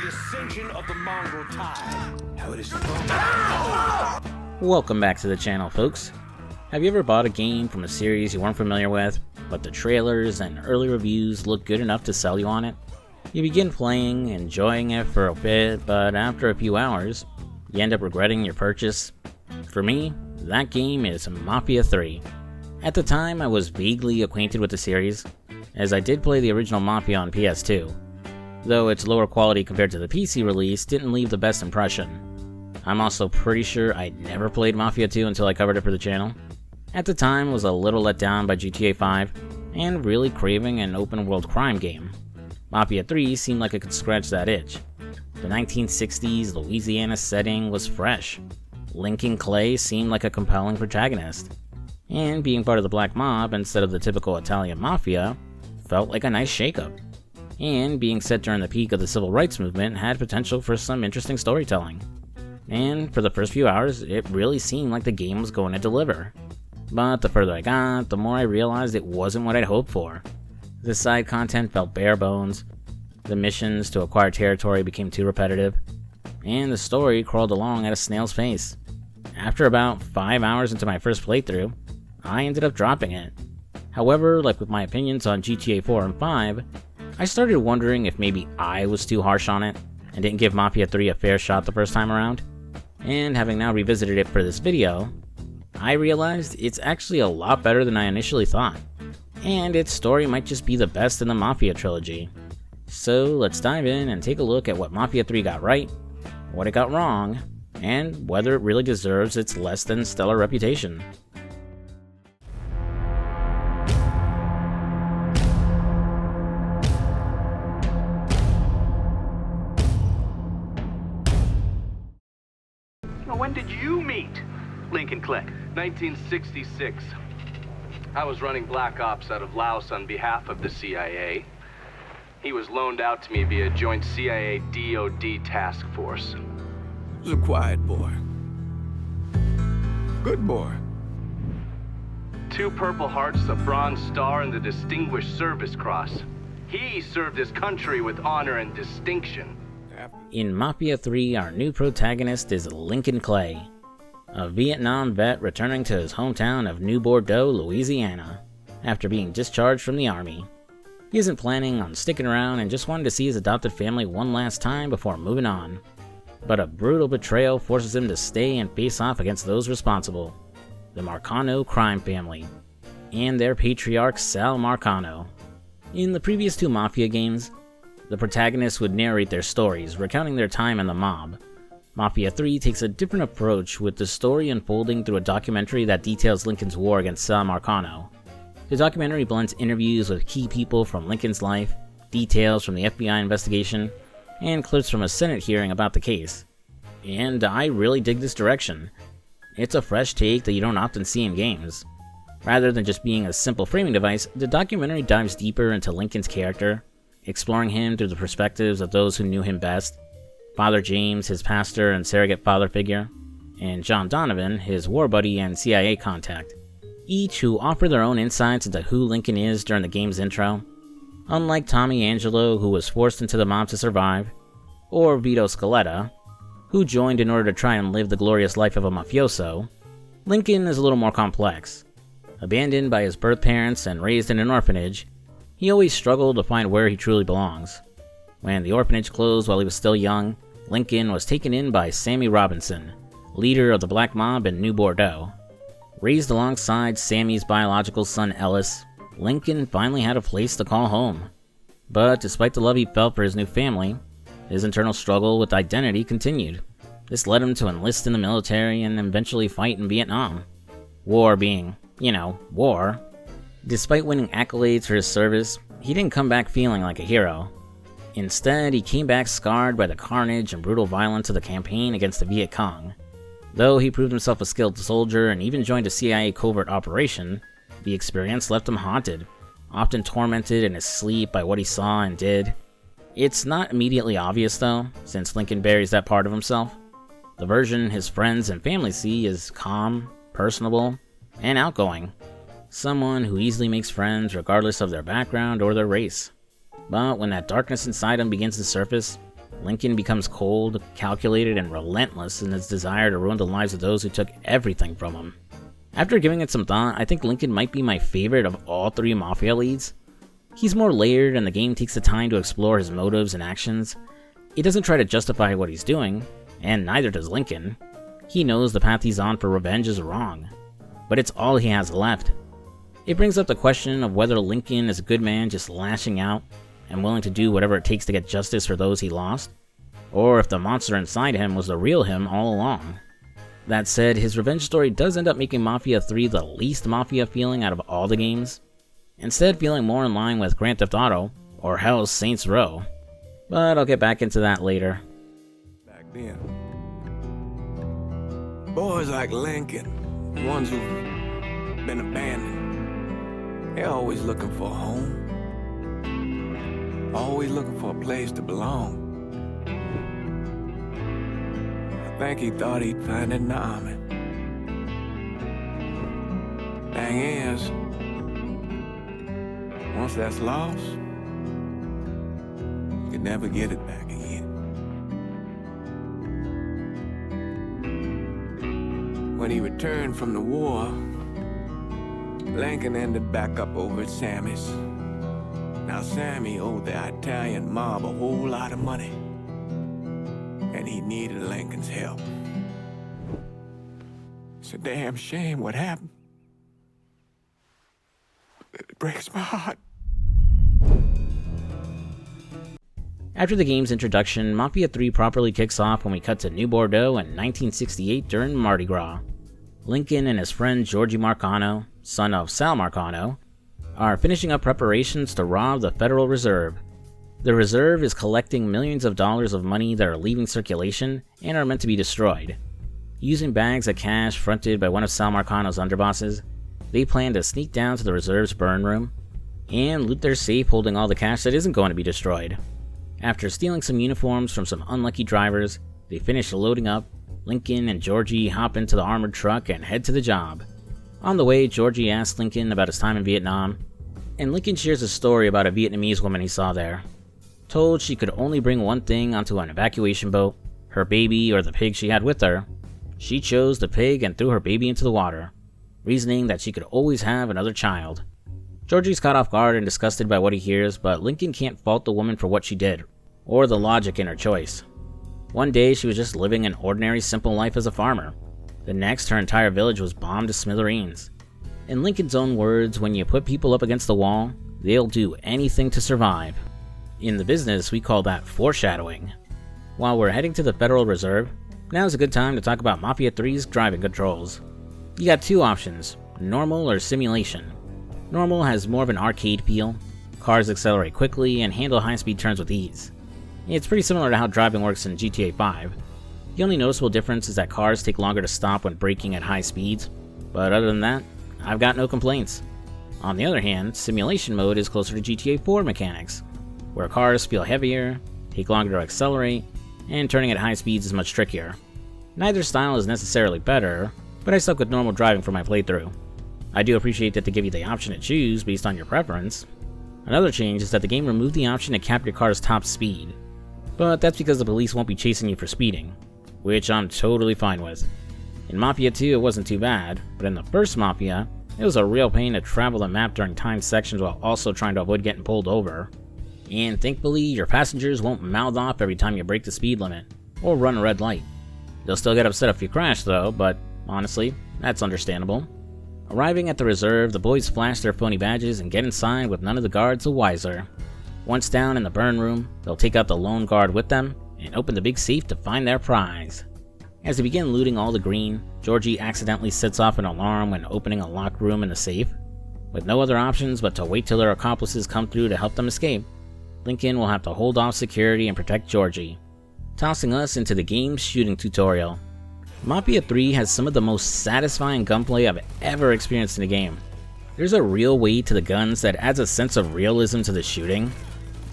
ascension of the Mongol tide. How it is Welcome back to the channel, folks. Have you ever bought a game from a series you weren't familiar with, but the trailers and early reviews look good enough to sell you on it? You begin playing, enjoying it for a bit, but after a few hours, you end up regretting your purchase. For me, that game is Mafia 3. At the time, I was vaguely acquainted with the series, as I did play the original Mafia on PS2, though its lower quality compared to the PC release didn't leave the best impression. I'm also pretty sure I'd never played Mafia 2 until I covered it for the channel. At the time, I was a little let down by GTA 5, and really craving an open-world crime game. Mafia 3 seemed like it could scratch that itch. The 1960s Louisiana setting was fresh. Lincoln Clay seemed like a compelling protagonist. And being part of the Black Mob instead of the typical Italian Mafia felt like a nice shakeup. And being set during the peak of the Civil Rights Movement had potential for some interesting storytelling. And for the first few hours, it really seemed like the game was going to deliver. But the further I got, the more I realized it wasn't what I'd hoped for. The side content felt bare bones, the missions to acquire territory became too repetitive, and the story crawled along at a snail's pace. After about 5 hours into my first playthrough, I ended up dropping it. However, like with my opinions on GTA 4 and 5, I started wondering if maybe I was too harsh on it, and didn't give Mafia 3 a fair shot the first time around. And having now revisited it for this video, I realized it's actually a lot better than I initially thought, and its story might just be the best in the Mafia trilogy. So let's dive in and take a look at what Mafia 3 got right, what it got wrong, and whether it really deserves its less than stellar reputation. When did you meet Lincoln Clay? 1966. I was running Black Ops out of Laos on behalf of the CIA. He was loaned out to me via joint CIA-DOD task force. He was a quiet boy. Good boy. 2 Purple Hearts, a Bronze Star, and the Distinguished Service Cross. He served his country with honor and distinction. In Mafia 3, our new protagonist is Lincoln Clay, a Vietnam vet returning to his hometown of New Bordeaux, Louisiana, after being discharged from the army. He isn't planning on sticking around and just wanted to see his adopted family one last time before moving on. But a brutal betrayal forces him to stay and face off against those responsible, the Marcano crime family, and their patriarch Sal Marcano. In the previous 2 Mafia games, the protagonists would narrate their stories, recounting their time in the mob. Mafia 3 takes a different approach, with the story unfolding through a documentary that details Lincoln's war against Sal Marcano. The documentary blends interviews with key people from Lincoln's life, details from the FBI investigation, and clips from a Senate hearing about the case. And I really dig this direction. It's a fresh take that you don't often see in games. Rather than just being a simple framing device, the documentary dives deeper into Lincoln's character, exploring him through the perspectives of those who knew him best: Father James, his pastor and surrogate father figure, and John Donovan, his war buddy and CIA contact, each who offer their own insights into who Lincoln is during the game's intro. Unlike Tommy Angelo, who was forced into the mob to survive, or Vito Scaletta, who joined in order to try and live the glorious life of a mafioso, Lincoln is a little more complex. Abandoned by his birth parents and raised in an orphanage, he always struggled to find where he truly belongs. When the orphanage closed while he was still young, Lincoln was taken in by Sammy Robinson, leader of the Black Mob in New Bordeaux. Raised alongside Sammy's biological son Ellis, Lincoln finally had a place to call home. But despite the love he felt for his new family, his internal struggle with identity continued. This led him to enlist in the military and eventually fight in Vietnam. War being, war. Despite winning accolades for his service, he didn't come back feeling like a hero. Instead, he came back scarred by the carnage and brutal violence of the campaign against the Viet Cong. Though he proved himself a skilled soldier and even joined a CIA covert operation, the experience left him haunted, often tormented in his sleep by what he saw and did. It's not immediately obvious though, since Lincoln buries that part of himself. The version his friends and family see is calm, personable, and outgoing. Someone who easily makes friends regardless of their background or their race. But when that darkness inside him begins to surface, Lincoln becomes cold, calculated, and relentless in his desire to ruin the lives of those who took everything from him. After giving it some thought, I think Lincoln might be my favorite of all three Mafia leads. He's more layered, and the game takes the time to explore his motives and actions. It doesn't try to justify what he's doing, and neither does Lincoln. He knows the path he's on for revenge is wrong, but it's all he has left. It brings up the question of whether Lincoln is a good man just lashing out and willing to do whatever it takes to get justice for those he lost, or if the monster inside him was the real him all along. That said, his revenge story does end up making Mafia 3 the least Mafia feeling out of all the games, instead feeling more in line with Grand Theft Auto, or hell's Saints Row. But I'll get back into that later. Back then, boys like Lincoln, the ones who've been abandoned, they're always looking for a home. Always looking for a place to belong. I think he thought he'd find it in the army. Thing is, once that's lost, you can never get it back again. When he returned from the war, Lincoln ended back up over at Sammy's. Now Sammy owed the Italian mob a whole lot of money, and he needed Lincoln's help. It's a damn shame what happened. It breaks my heart. After the game's introduction, Mafia 3 properly kicks off when we cut to New Bordeaux in 1968 during Mardi Gras. Lincoln and his friend Georgie Marcano, son of Sal Marcano, are finishing up preparations to rob the Federal Reserve. The Reserve is collecting millions of dollars of money that are leaving circulation and are meant to be destroyed. Using bags of cash fronted by one of Sal Marcano's underbosses, they plan to sneak down to the Reserve's burn room and loot their safe holding all the cash that isn't going to be destroyed. After stealing some uniforms from some unlucky drivers, they finish loading up. Lincoln and Georgie hop into the armored truck and head to the job. On the way, Georgie asks Lincoln about his time in Vietnam, and Lincoln shares a story about a Vietnamese woman he saw there. Told she could only bring one thing onto an evacuation boat, her baby or the pig she had with her, she chose the pig and threw her baby into the water, reasoning that she could always have another child. Georgie's caught off guard and disgusted by what he hears, but Lincoln can't fault the woman for what she did, or the logic in her choice. One day she was just living an ordinary simple life as a farmer. The next, her entire village was bombed to smithereens. In Lincoln's own words, when you put people up against the wall, they'll do anything to survive. In the business, we call that foreshadowing. While we're heading to the Federal Reserve, now's a good time to talk about Mafia 3's driving controls. You got two options, normal or simulation. Normal has more of an arcade feel. Cars accelerate quickly and handle high-speed turns with ease. It's pretty similar to how driving works in GTA 5. The only noticeable difference is that cars take longer to stop when braking at high speeds, but other than that, I've got no complaints. On the other hand, simulation mode is closer to GTA 4 mechanics, where cars feel heavier, take longer to accelerate, and turning at high speeds is much trickier. Neither style is necessarily better, but I stuck with normal driving for my playthrough. I do appreciate that they give you the option to choose based on your preference. Another change is that the game removed the option to cap your car's top speed, but that's because the police won't be chasing you for speeding, which I'm totally fine with. In Mafia 2 it wasn't too bad, but in the first Mafia, it was a real pain to travel the map during timed sections while also trying to avoid getting pulled over. And thankfully, your passengers won't mouth off every time you break the speed limit, or run a red light. They'll still get upset if you crash though, but honestly, that's understandable. Arriving at the reserve, the boys flash their phony badges and get inside with none of the guards the wiser. Once down in the burn room, they'll take out the lone guard with them and open the big safe to find their prize. As they begin looting all the green, Georgie accidentally sets off an alarm when opening a locked room in the safe. With no other options but to wait till their accomplices come through to help them escape, Lincoln will have to hold off security and protect Georgie, tossing us into the game's shooting tutorial. Mafia 3 has some of the most satisfying gunplay I've ever experienced in a game. There's a real weight to the guns that adds a sense of realism to the shooting.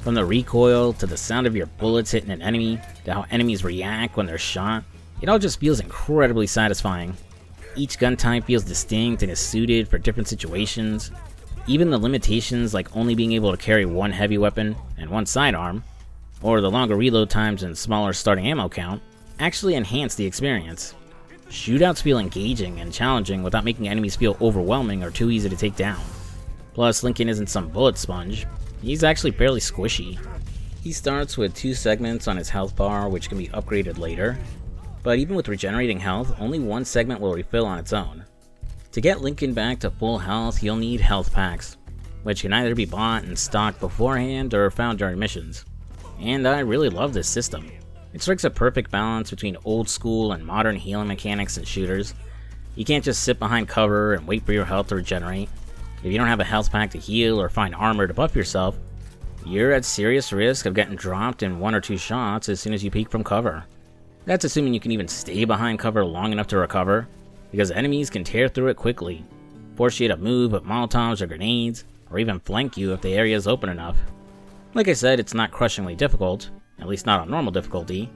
From the recoil, to the sound of your bullets hitting an enemy, to how enemies react when they're shot, it all just feels incredibly satisfying. Each gun type feels distinct and is suited for different situations. Even the limitations like only being able to carry one heavy weapon and one sidearm or the longer reload times and smaller starting ammo count, actually enhance the experience. Shootouts feel engaging and challenging without making enemies feel overwhelming or too easy to take down. Plus, Lincoln isn't some bullet sponge, he's actually fairly squishy. He starts with 2 segments on his health bar, which can be upgraded later, but even with regenerating health, only 1 segment will refill on its own. To get Lincoln back to full health, you'll need health packs, which can either be bought and stocked beforehand or found during missions. And I really love this system. It strikes a perfect balance between old school and modern healing mechanics in shooters. You can't just sit behind cover and wait for your health to regenerate. If you don't have a health pack to heal or find armor to buff yourself, you're at serious risk of getting dropped in 1 or 2 shots as soon as you peek from cover. That's assuming you can even stay behind cover long enough to recover, because enemies can tear through it quickly, force you to move with molotovs or grenades, or even flank you if the area is open enough. Like I said, it's not crushingly difficult, at least not on normal difficulty,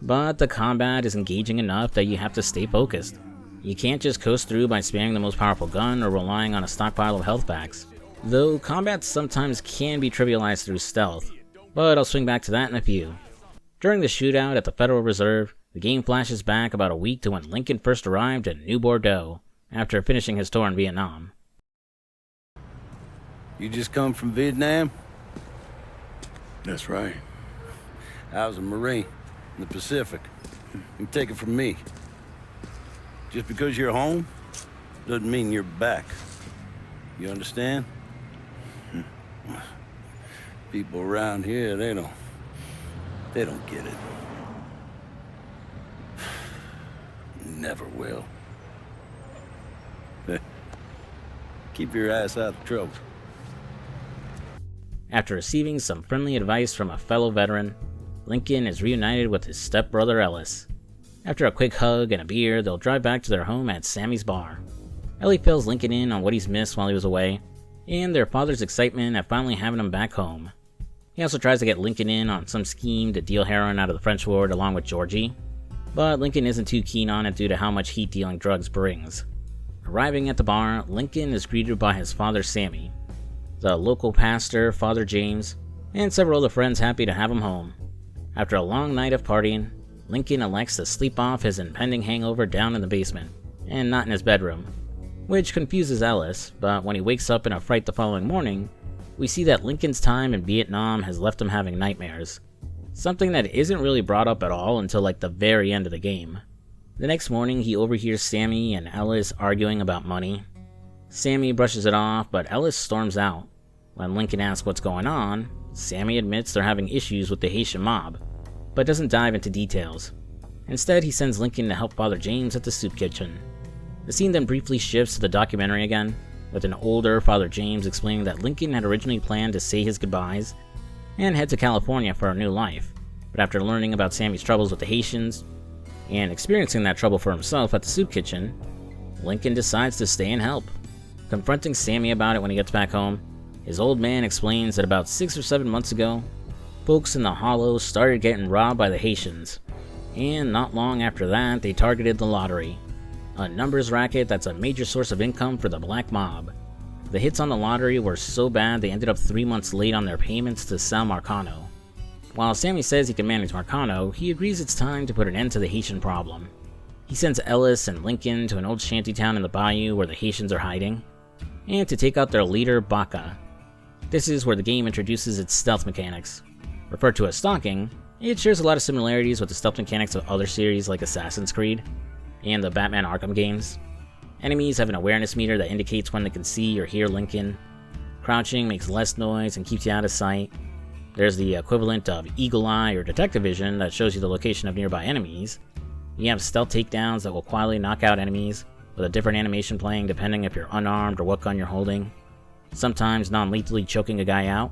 but the combat is engaging enough that you have to stay focused. You can't just coast through by spamming the most powerful gun or relying on a stockpile of health packs, though combat sometimes can be trivialized through stealth, but I'll swing back to that in a few. During the shootout at the Federal Reserve, the game flashes back about a week to when Lincoln first arrived in New Bordeaux, after finishing his tour in Vietnam. You just come from Vietnam? That's right. I was a Marine in the Pacific. You take it from me. Just because you're home doesn't mean you're back. You understand? People around here, they don't get it. Never will. Keep your ass out of trouble. After receiving some friendly advice from a fellow veteran, Lincoln is reunited with his stepbrother Ellis. After a quick hug and a beer, they'll drive back to their home at Sammy's bar. Ellie fills Lincoln in on what he's missed while he was away, and their father's excitement at finally having him back home. He also tries to get Lincoln in on some scheme to deal heroin out of the French ward along with Georgie, but Lincoln isn't too keen on it due to how much heat dealing drugs brings. Arriving at the bar, Lincoln is greeted by his father Sammy, the local pastor, Father James, and several other friends happy to have him home. After a long night of partying, Lincoln elects to sleep off his impending hangover down in the basement, and not in his bedroom, which confuses Ellis, but when he wakes up in a fright the following morning, we see that Lincoln's time in Vietnam has left him having nightmares, something that isn't really brought up at all until like the very end of the game. The next morning, he overhears Sammy and Ellis arguing about money. Sammy brushes it off, but Ellis storms out. When Lincoln asks what's going on, Sammy admits they're having issues with the Haitian mob, but doesn't dive into details. Instead, he sends Lincoln to help Father James at the soup kitchen. The scene then briefly shifts to the documentary again, with an older Father James explaining that Lincoln had originally planned to say his goodbyes and head to California for a new life, but after learning about Sammy's troubles with the Haitians, and experiencing that trouble for himself at the soup kitchen, Lincoln decides to stay and help. Confronting Sammy about it when he gets back home, his old man explains that about 6 or 7 months ago, folks in the Hollow started getting robbed by the Haitians, and not long after that, they targeted the lottery, a numbers racket that's a major source of income for the black mob. The hits on the lottery were so bad they ended up 3 months late on their payments to Sal Marcano. While Sammy says he can manage Marcano, he agrees it's time to put an end to the Haitian problem. He sends Ellis and Lincoln to an old shantytown in the bayou where the Haitians are hiding, and to take out their leader, Baca. This is where the game introduces its stealth mechanics. Referred to as stalking, it shares a lot of similarities with the stealth mechanics of other series like Assassin's Creed and the Batman Arkham games. Enemies have an awareness meter that indicates when they can see or hear Lincoln. Crouching makes less noise and keeps you out of sight. There's the equivalent of Eagle Eye or Detective Vision that shows you the location of nearby enemies. You have stealth takedowns that will quietly knock out enemies, with a different animation playing depending if you're unarmed or what gun you're holding. Sometimes non-lethally choking a guy out,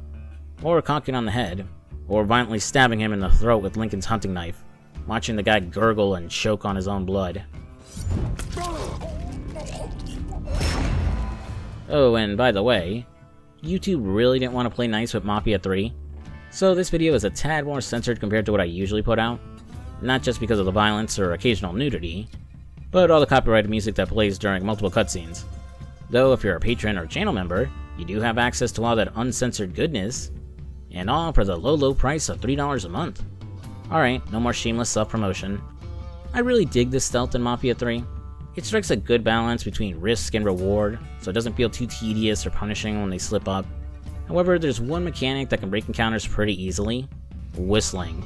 or conking on the head, or violently stabbing him in the throat with Lincoln's hunting knife, watching the guy gurgle and choke on his own blood. Oh, and by the way, YouTube really didn't want to play nice with Mafia 3, so this video is a tad more censored compared to what I usually put out, not just because of the violence or occasional nudity, but all the copyrighted music that plays during multiple cutscenes. Though if you're a patron or channel member, you do have access to all that uncensored goodness, and all for the low price of $3 a month. Alright, no more shameless self-promotion. I really dig this stealth in Mafia 3. It strikes a good balance between risk and reward, so it doesn't feel too tedious or punishing when they slip up. However, there's one mechanic that can break encounters pretty easily: whistling.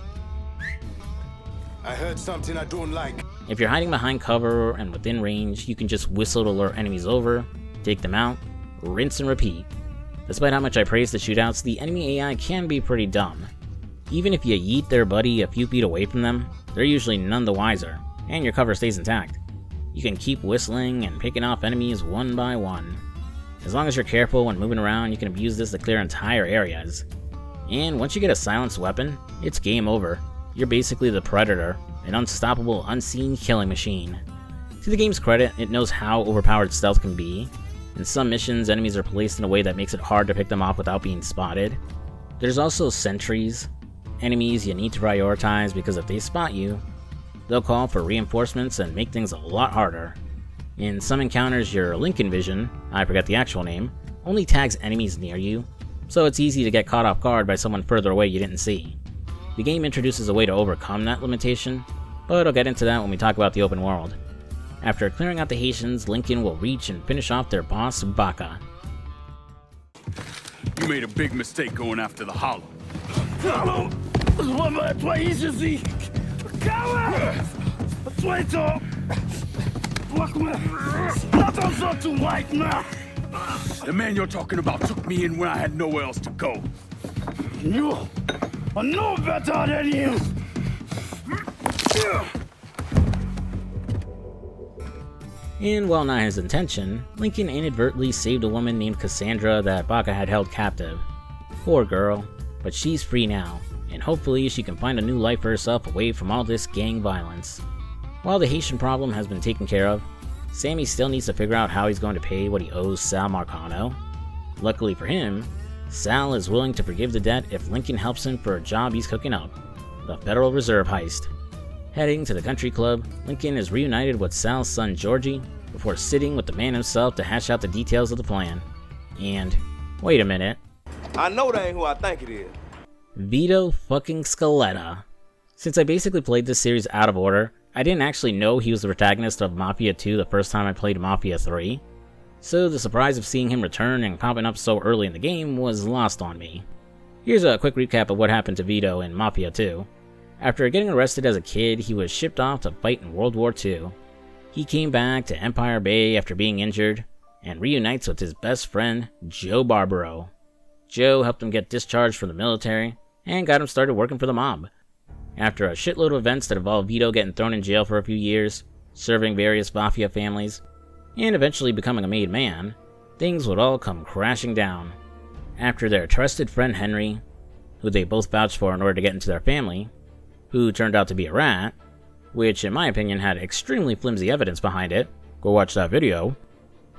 I heard something I don't like. If you're hiding behind cover and within range, you can just whistle to lure enemies over, take them out, rinse and repeat. Despite how much I praise the shootouts, the enemy AI can be pretty dumb. Even if you yeet their buddy a few feet away from them, they're usually none the wiser, and your cover stays intact. You can keep whistling and picking off enemies one by one. As long as you're careful when moving around, you can abuse this to clear entire areas. And once you get a silenced weapon, it's game over. You're basically the Predator, an unstoppable, unseen killing machine. To the game's credit, it knows how overpowered stealth can be. In some missions, enemies are placed in a way that makes it hard to pick them off without being spotted. There's also sentries, enemies you need to prioritize because if they spot you, they'll call for reinforcements and make things a lot harder. In some encounters, your Lincoln vision, I forget the actual name, only tags enemies near you, so it's easy to get caught off guard by someone further away you didn't see. The game introduces a way to overcome that limitation, but I'll get into that when we talk about the open world. After clearing out the Haitians, Lincoln will reach and finish off their boss, Baka. You made a big mistake going after the Hollow. Hollow! The man you're talking about took me in when I had nowhere else to go. You are no better than him! And while not his intention, Lincoln inadvertently saved a woman named Cassandra that Baka had held captive. Poor girl, but she's free now, and hopefully she can find a new life for herself away from all this gang violence. While the Haitian problem has been taken care of, Sammy still needs to figure out how he's going to pay what he owes Sal Marcano. Luckily for him, Sal is willing to forgive the debt if Lincoln helps him for a job he's cooking up, the Federal Reserve heist. Heading to the country club, Lincoln is reunited with Sal's son Georgie before sitting with the man himself to hash out the details of the plan. And, wait a minute. I know that ain't who I think it is. Vito fucking Scaletta. Since I basically played this series out of order, I didn't actually know he was the protagonist of Mafia 2 the first time I played Mafia 3. So the surprise of seeing him return and popping up so early in the game was lost on me. Here's a quick recap of what happened to Vito in Mafia 2. After getting arrested as a kid, he was shipped off to fight in World War II. He came back to Empire Bay after being injured, and reunites with his best friend, Joe Barbaro. Joe helped him get discharged from the military, and got him started working for the mob. After a shitload of events that involved Vito getting thrown in jail for a few years, serving various Mafia families, and eventually becoming a made man, things would all come crashing down. After their trusted friend Henry, who they both vouched for in order to get into their family, who turned out to be a rat, which in my opinion had extremely flimsy evidence behind it, go watch that video,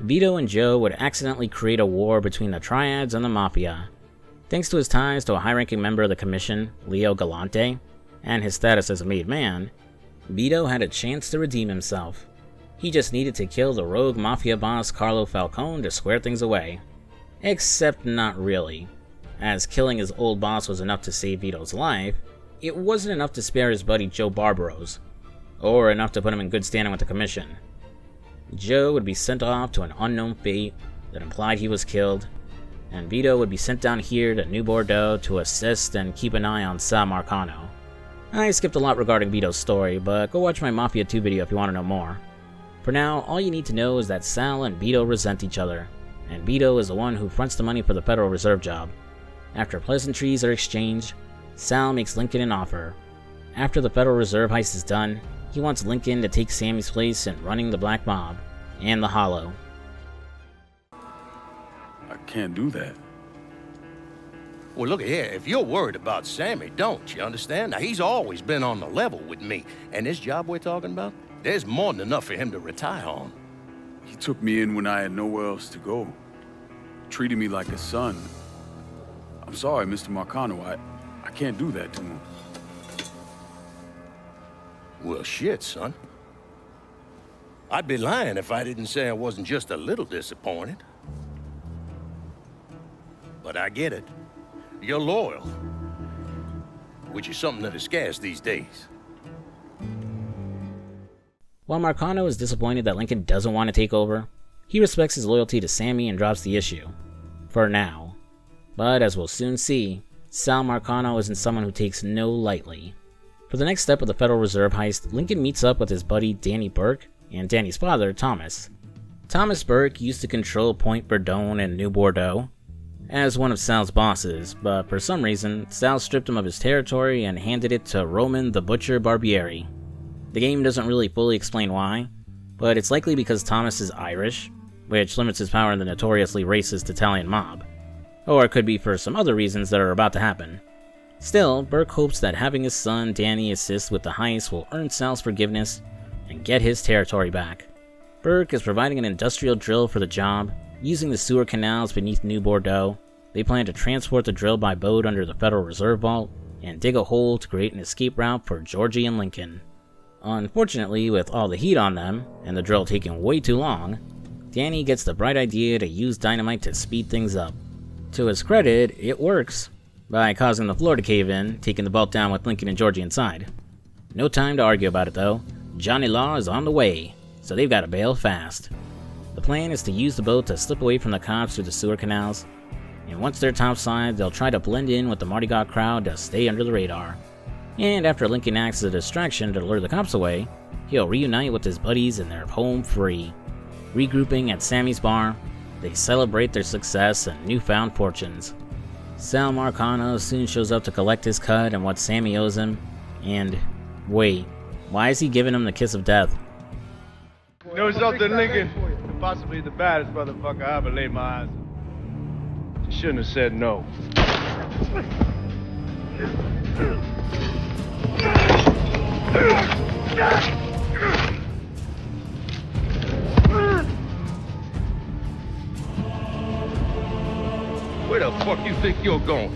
Vito and Joe would accidentally create a war between the Triads and the Mafia. Thanks to his ties to a high-ranking member of the Commission, Leo Galante, and his status as a made man, Vito had a chance to redeem himself. He just needed to kill the rogue Mafia boss Carlo Falcone to square things away. Except not really. As killing his old boss was enough to save Vito's life, it wasn't enough to spare his buddy Joe Barbaro's, or enough to put him in good standing with the Commission. Joe would be sent off to an unknown fate that implied he was killed, and Vito would be sent down here to New Bordeaux to assist and keep an eye on Sal Marcano. I skipped a lot regarding Vito's story, but go watch my Mafia 2 video if you want to know more. For now, all you need to know is that Sal and Vito resent each other, and Vito is the one who fronts the money for the Federal Reserve job. After pleasantries are exchanged, Sal makes Lincoln an offer. After the Federal Reserve heist is done, he wants Lincoln to take Sammy's place in running the Black Mob and the Hollow. I can't do that. Well, look here, if you're worried about Sammy, don't you understand? Now, he's always been on the level with me, and this job we're talking about, there's more than enough for him to retire on. He took me in when I had nowhere else to go. Treated me like a son. I'm sorry, Mr. Marcano, I can't do that to him. Well, shit, son. I'd be lying if I didn't say I wasn't just a little disappointed. But I get it. You're loyal. Which is something that is scarce these days. While Marcano is disappointed that Lincoln doesn't want to take over, he respects his loyalty to Sammy and drops the issue. For now. But as we'll soon see, Sal Marcano isn't someone who takes no lightly. For the next step of the Federal Reserve heist, Lincoln meets up with his buddy Danny Burke and Danny's father, Thomas. Thomas Burke used to control Point Verdun and New Bordeaux as one of Sal's bosses, but for some reason, Sal stripped him of his territory and handed it to Roman the Butcher Barbieri. The game doesn't really fully explain why, but it's likely because Thomas is Irish, which limits his power in the notoriously racist Italian mob. Or it could be for some other reasons that are about to happen. Still, Burke hopes that having his son Danny assist with the heist will earn Sal's forgiveness and get his territory back. Burke is providing an industrial drill for the job. Using the sewer canals beneath New Bordeaux, they plan to transport the drill by boat under the Federal Reserve Vault and dig a hole to create an escape route for Georgie and Lincoln. Unfortunately, with all the heat on them, and the drill taking way too long, Danny gets the bright idea to use dynamite to speed things up. To his credit, it works, by causing the floor to cave in, taking the vault down with Lincoln and Georgie inside. No time to argue about it though. Johnny Law is on the way, so they've got to bail fast. The plan is to use the boat to slip away from the cops through the sewer canals, and once they're topside, they'll try to blend in with the Mardi Gras crowd to stay under the radar. And after Lincoln acts as a distraction to lure the cops away, he'll reunite with his buddies and they're home free. Regrouping at Sammy's bar, they celebrate their success and newfound fortunes. Sal Marcano soon shows up to collect his cut and what Sammy owes him, and wait, why is he giving him the kiss of death? You know something, Lincoln? You're possibly the baddest motherfucker I ever laid my eyes on. You shouldn't have said no. Where the fuck you think you're going?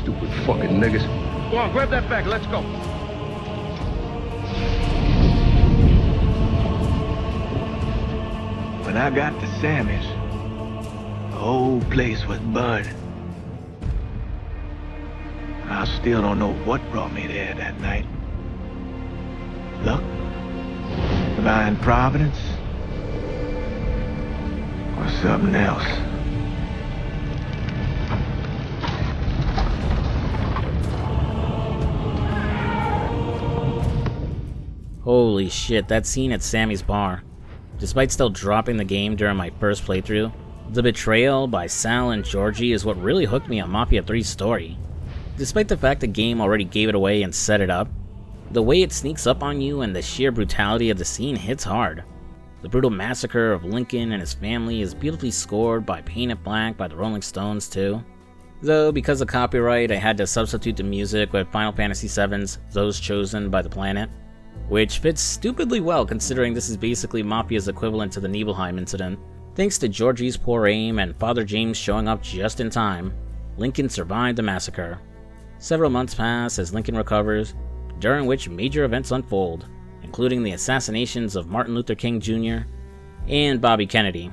Stupid fucking niggas. Go on, grab that bag, let's go. When I got to Sammy's, the whole place was bud. I still don't know what brought me there that night. Luck? Divine providence? Or something else? Holy shit, that scene at Sammy's bar. Despite still dropping the game during my first playthrough, the betrayal by Sal and Georgie is what really hooked me on Mafia 3's story. Despite the fact the game already gave it away and set it up, the way it sneaks up on you and the sheer brutality of the scene hits hard. The brutal massacre of Lincoln and his family is beautifully scored by Paint It Black by the Rolling Stones too. Though because of copyright I had to substitute the music with Final Fantasy VII's Those Chosen by the Planet, which fits stupidly well considering this is basically Mafia's equivalent to the Nibelheim incident. Thanks to Georgie's poor aim and Father James showing up just in time, Lincoln survived the massacre. Several months pass as Lincoln recovers, during which major events unfold, including the assassinations of Martin Luther King Jr. and Bobby Kennedy.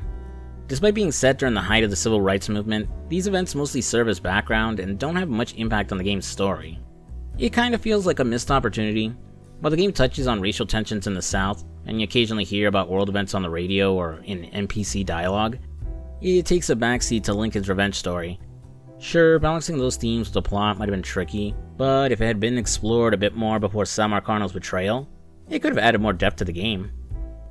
Despite being set during the height of the civil rights movement, these events mostly serve as background and don't have much impact on the game's story. It kinda feels like a missed opportunity. While the game touches on racial tensions in the South, and you occasionally hear about world events on the radio or in NPC dialogue, it takes a backseat to Lincoln's revenge story. Sure, balancing those themes with the plot might have been tricky, but if it had been explored a bit more before Sal Marcano's betrayal, it could have added more depth to the game.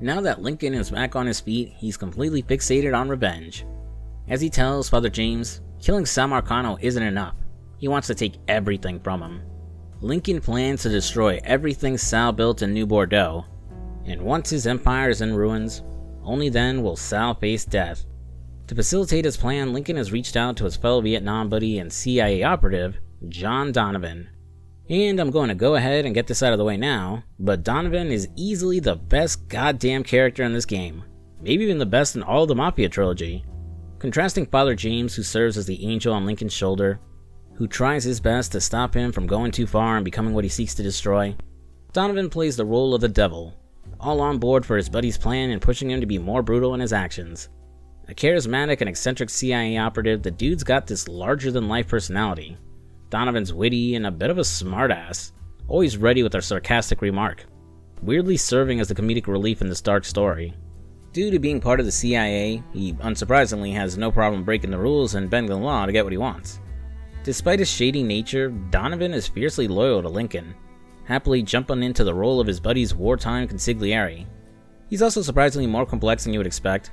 Now that Lincoln is back on his feet, he's completely fixated on revenge. As he tells Father James, killing Sal Marcano isn't enough. He wants to take everything from him. Lincoln plans to destroy everything Sal built in New Bordeaux, and once his empire is in ruins, only then will Sal face death. To facilitate his plan, Lincoln has reached out to his fellow Vietnam buddy and CIA operative, John Donovan. And I'm going to go ahead and get this out of the way now, but Donovan is easily the best goddamn character in this game, maybe even the best in all of the Mafia trilogy. Contrasting Father James, who serves as the angel on Lincoln's shoulder, who tries his best to stop him from going too far and becoming what he seeks to destroy, Donovan plays the role of the devil, all on board for his buddy's plan and pushing him to be more brutal in his actions. A charismatic and eccentric CIA operative, the dude's got this larger-than-life personality. Donovan's witty and a bit of a smartass, always ready with a sarcastic remark, weirdly serving as the comedic relief in this dark story. Due to being part of the CIA, he unsurprisingly has no problem breaking the rules and bending the law to get what he wants. Despite his shady nature, Donovan is fiercely loyal to Lincoln, happily jumping into the role of his buddy's wartime consigliere. He's also surprisingly more complex than you would expect.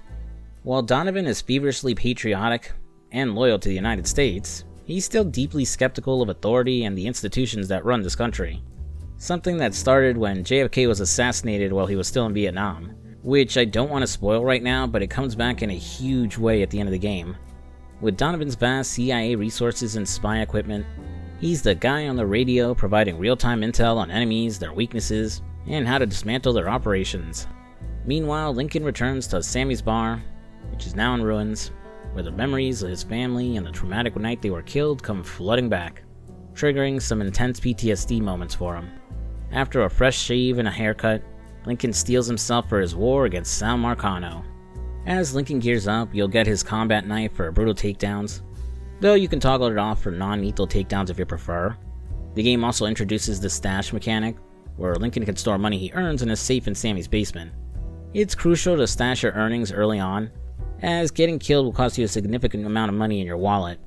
While Donovan is feverishly patriotic and loyal to the United States, he's still deeply skeptical of authority and the institutions that run this country. Something that started when JFK was assassinated while he was still in Vietnam, which I don't want to spoil right now, but it comes back in a huge way at the end of the game. With Donovan's vast CIA resources and spy equipment, he's the guy on the radio providing real-time intel on enemies, their weaknesses, and how to dismantle their operations. Meanwhile, Lincoln returns to Sammy's bar, which is now in ruins, where the memories of his family and the traumatic night they were killed come flooding back, triggering some intense PTSD moments for him. After a fresh shave and a haircut, Lincoln steels himself for his war against Sal Marcano. As Lincoln gears up, you'll get his combat knife for brutal takedowns, though you can toggle it off for non-lethal takedowns if you prefer. The game also introduces the stash mechanic, where Lincoln can store money he earns in a safe in Sammy's basement. It's crucial to stash your earnings early on, as getting killed will cost you a significant amount of money in your wallet.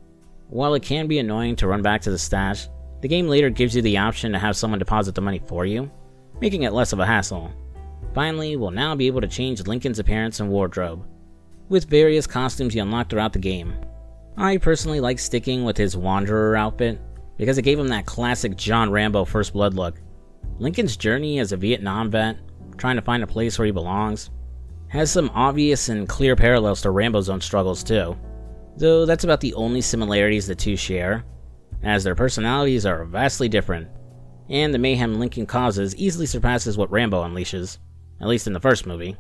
While it can be annoying to run back to the stash, the game later gives you the option to have someone deposit the money for you, making it less of a hassle. Finally, we'll now be able to change Lincoln's appearance and wardrobe, with various costumes you unlock throughout the game. I personally like sticking with his Wanderer outfit, because it gave him that classic John Rambo First Blood look. Lincoln's journey as a Vietnam vet, trying to find a place where he belongs, has some obvious and clear parallels to Rambo's own struggles too, though that's about the only similarities the two share, as their personalities are vastly different, and the mayhem Lincoln causes easily surpasses what Rambo unleashes, at least in the first movie.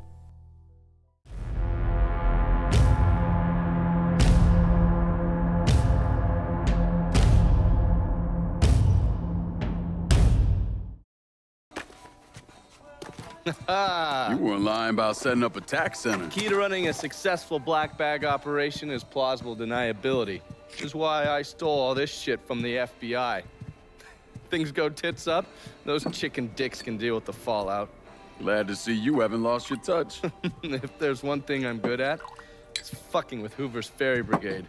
You weren't lying about setting up a tax center. Key to running a successful black bag operation is plausible deniability, which is why I stole all this shit from the FBI. Things go tits up, those chicken dicks can deal with the fallout. Glad to see you haven't lost your touch. If there's one thing I'm good at, it's fucking with Hoover's Ferry Brigade.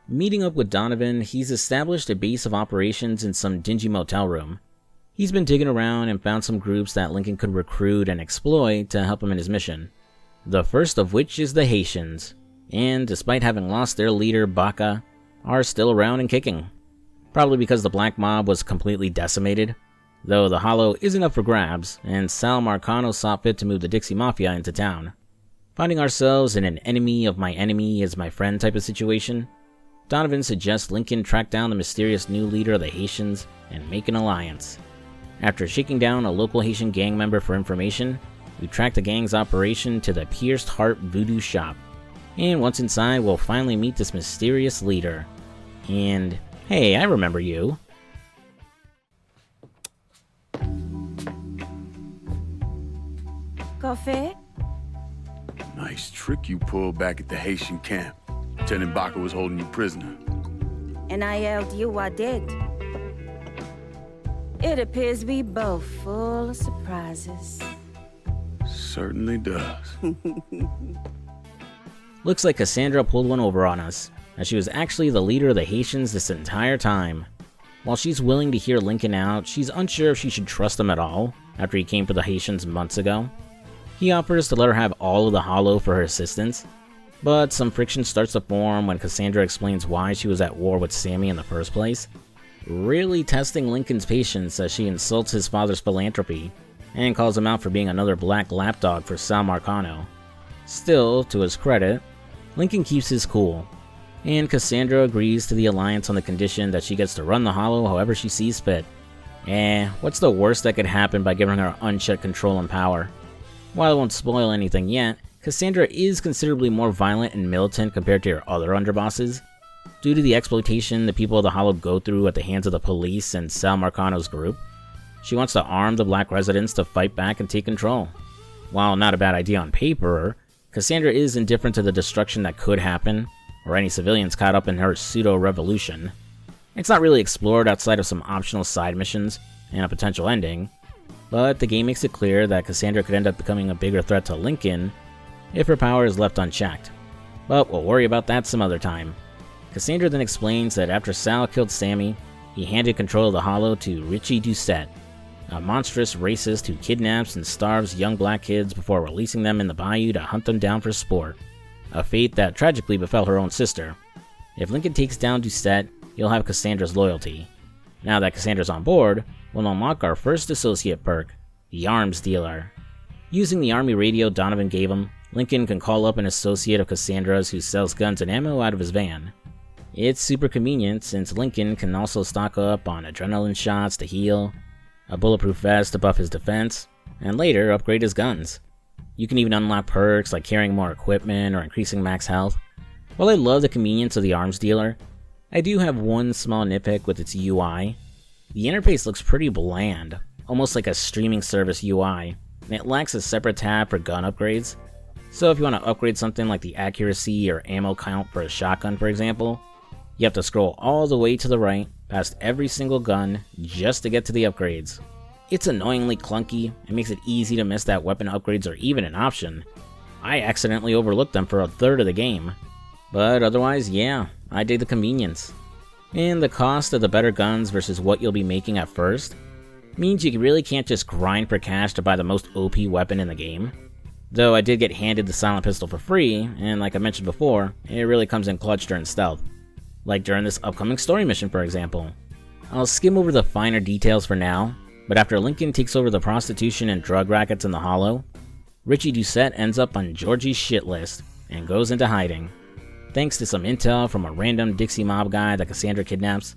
Meeting up with Donovan, he's established a base of operations in some dingy motel room. He's been digging around and found some groups that Lincoln could recruit and exploit to help him in his mission. The first of which is the Haitians, and despite having lost their leader, Baca, are still around and kicking. Probably because the black mob was completely decimated, though the Hollow isn't up for grabs, and Sal Marcano saw fit to move the Dixie Mafia into town. Finding ourselves in an enemy of my enemy is my friend type of situation, Donovan suggests Lincoln track down the mysterious new leader of the Haitians and make an alliance. After shaking down a local Haitian gang member for information, we track the gang's operation to the Pierced Heart Voodoo Shop. And once inside, we'll finally meet this mysterious leader. And, hey, I remember you. Coffee? Nice trick you pulled back at the Haitian camp. Lieutenant Baca was holding you prisoner. And I yelled you I did. It appears we both full of surprises. Certainly does. Looks like Cassandra pulled one over on us, as she was actually the leader of the Haitians this entire time. While she's willing to hear Lincoln out, she's unsure if she should trust him at all, after he came for the Haitians months ago. He offers to let her have all of the Hollow for her assistance, but some friction starts to form when Cassandra explains why she was at war with Sammy in the first place, really testing Lincoln's patience as she insults his father's philanthropy, and calls him out for being another black lapdog for Sal Marcano. Still, to his credit, Lincoln keeps his cool, and Cassandra agrees to the alliance on the condition that she gets to run the Hollow however she sees fit. What's the worst that could happen by giving her unchecked control and power? While I won't spoil anything yet, Cassandra is considerably more violent and militant compared to her other underbosses, due to the exploitation the people of the Hollow go through at the hands of the police and Sal Marcano's group. She wants to arm the black residents to fight back and take control. While not a bad idea on paper, Cassandra is indifferent to the destruction that could happen, or any civilians caught up in her pseudo-revolution. It's not really explored outside of some optional side missions and a potential ending, but the game makes it clear that Cassandra could end up becoming a bigger threat to Lincoln if her power is left unchecked. But we'll worry about that some other time. Cassandra then explains that after Sal killed Sammy, he handed control of the Hollow to Richie Doucette, a monstrous racist who kidnaps and starves young black kids before releasing them in the bayou to hunt them down for sport, a fate that tragically befell her own sister. If Lincoln takes down Doucette, he'll have Cassandra's loyalty. Now that Cassandra's on board, we'll unlock our first associate perk, the Arms Dealer. Using the army radio Donovan gave him, Lincoln can call up an associate of Cassandra's who sells guns and ammo out of his van. It's super convenient since Lincoln can also stock up on adrenaline shots to heal, a bulletproof vest to buff his defense, and later upgrade his guns. You can even unlock perks like carrying more equipment or increasing max health. While I love the convenience of the Arms Dealer, I do have one small nitpick with its UI. The interface looks pretty bland, almost like a streaming service UI, and it lacks a separate tab for gun upgrades. So if you want to upgrade something like the accuracy or ammo count for a shotgun, for example, you have to scroll all the way to the right, past every single gun, just to get to the upgrades. It's annoyingly clunky, and makes it easy to miss that weapon upgrades are even an option. I accidentally overlooked them for a third of the game. But otherwise, yeah, I dig the convenience. And the cost of the better guns versus what you'll be making at first means you really can't just grind for cash to buy the most OP weapon in the game. Though I did get handed the silent pistol for free, and like I mentioned before, it really comes in clutch during stealth. Like during this upcoming story mission, for example. I'll skim over the finer details for now, but after Lincoln takes over the prostitution and drug rackets in the Hollow, Richie Doucette ends up on Georgie's shit list and goes into hiding. Thanks to some intel from a random Dixie mob guy that Cassandra kidnaps,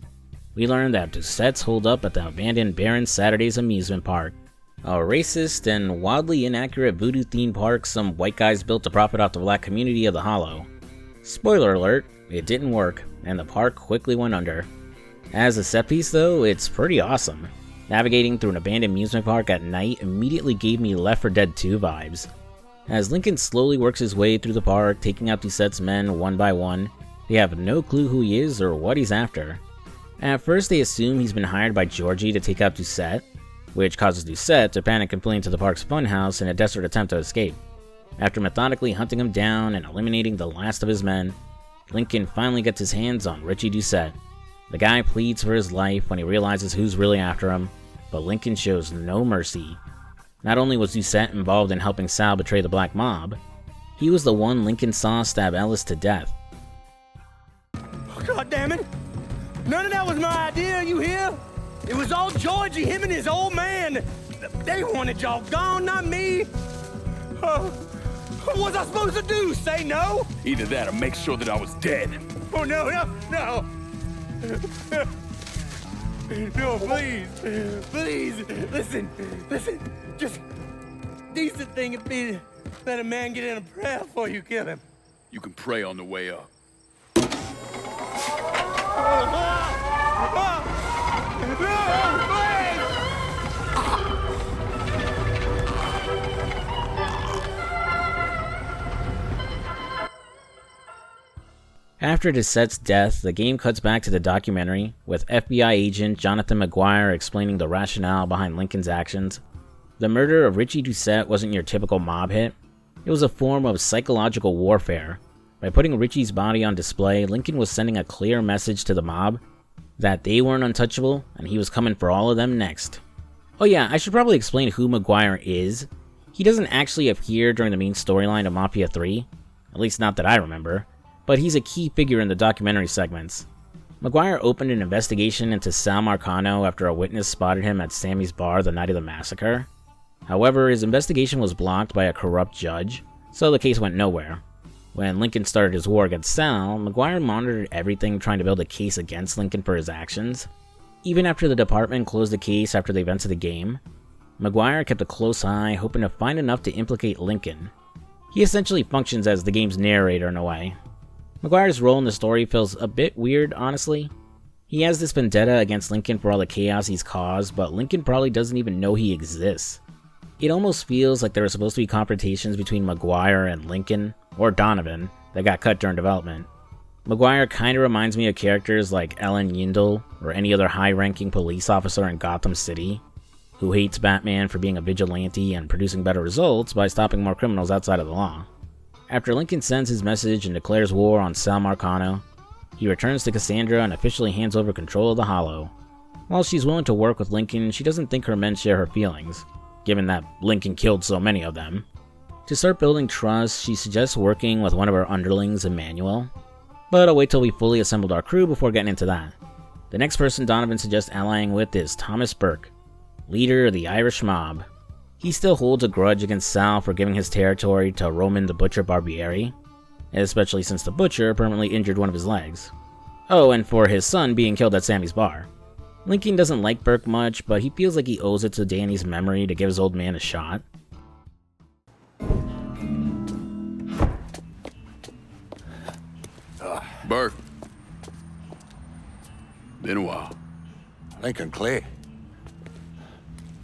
we learn that Doucette's holed up at the abandoned Barron Saturdays amusement park, a racist and wildly inaccurate voodoo-themed park some white guys built to profit off the black community of the Hollow. Spoiler alert, it didn't work, and the park quickly went under. As a set piece though, it's pretty awesome. Navigating through an abandoned amusement park at night immediately gave me Left 4 Dead 2 vibes. As Lincoln slowly works his way through the park, taking out Doucette's men one by one, they have no clue who he is or what he's after. At first they assume he's been hired by Georgie to take out Doucette, which causes Doucette to panic and flee into the park's funhouse in a desperate attempt to escape. After methodically hunting him down and eliminating the last of his men, Lincoln finally gets his hands on Richie Doucette. The guy pleads for his life when he realizes who's really after him, but Lincoln shows no mercy. Not only was Doucette involved in helping Sal betray the Black Mob, he was the one Lincoln saw stab Ellis to death. God damn it! None of that was my idea, you hear? It was all Georgie, him and his old man. They wanted y'all gone, not me. What was I supposed to do? Say no? Either that or make sure that I was dead. Oh, no. No, please. Listen. Just decent thing would be to let a man get in a prayer before you kill him. You can pray on the way up. After Doucette's death, the game cuts back to the documentary, with FBI agent Jonathan McGuire explaining the rationale behind Lincoln's actions. The murder of Richie Doucette wasn't your typical mob hit. It was a form of psychological warfare. By putting Richie's body on display, Lincoln was sending a clear message to the mob that they weren't untouchable, and he was coming for all of them next. Oh yeah, I should probably explain who McGuire is. He doesn't actually appear during the main storyline of Mafia 3, at least not that I remember, but he's a key figure in the documentary segments. McGuire opened an investigation into Sal Marcano after a witness spotted him at Sammy's bar the night of the massacre. However, his investigation was blocked by a corrupt judge, so the case went nowhere. When Lincoln started his war against Sal, McGuire monitored everything trying to build a case against Lincoln for his actions. Even after the department closed the case after the events of the game, McGuire kept a close eye, hoping to find enough to implicate Lincoln. He essentially functions as the game's narrator in a way. McGuire's role in the story feels a bit weird, honestly. He has this vendetta against Lincoln for all the chaos he's caused, but Lincoln probably doesn't even know he exists. It almost feels like there were supposed to be confrontations between McGuire and Lincoln, or Donovan, that got cut during development. McGuire kinda reminds me of characters like Ellen Yindel, or any other high-ranking police officer in Gotham City, who hates Batman for being a vigilante and producing better results by stopping more criminals outside of the law. After Lincoln sends his message and declares war on Sal Marcano, he returns to Cassandra and officially hands over control of the Hollow. While she's willing to work with Lincoln, she doesn't think her men share her feelings, given that Lincoln killed so many of them. To start building trust, she suggests working with one of her underlings, Emmanuel, but I'll wait till we fully assembled our crew before getting into that. The next person Donovan suggests allying with is Thomas Burke, leader of the Irish mob. He still holds a grudge against Sal for giving his territory to Roman the Butcher Barbieri, especially since the Butcher permanently injured one of his legs. Oh, and for his son being killed at Sammy's bar. Lincoln doesn't like Burke much, but he feels like he owes it to Danny's memory to give his old man a shot. Burke. Been a while. Lincoln Clay.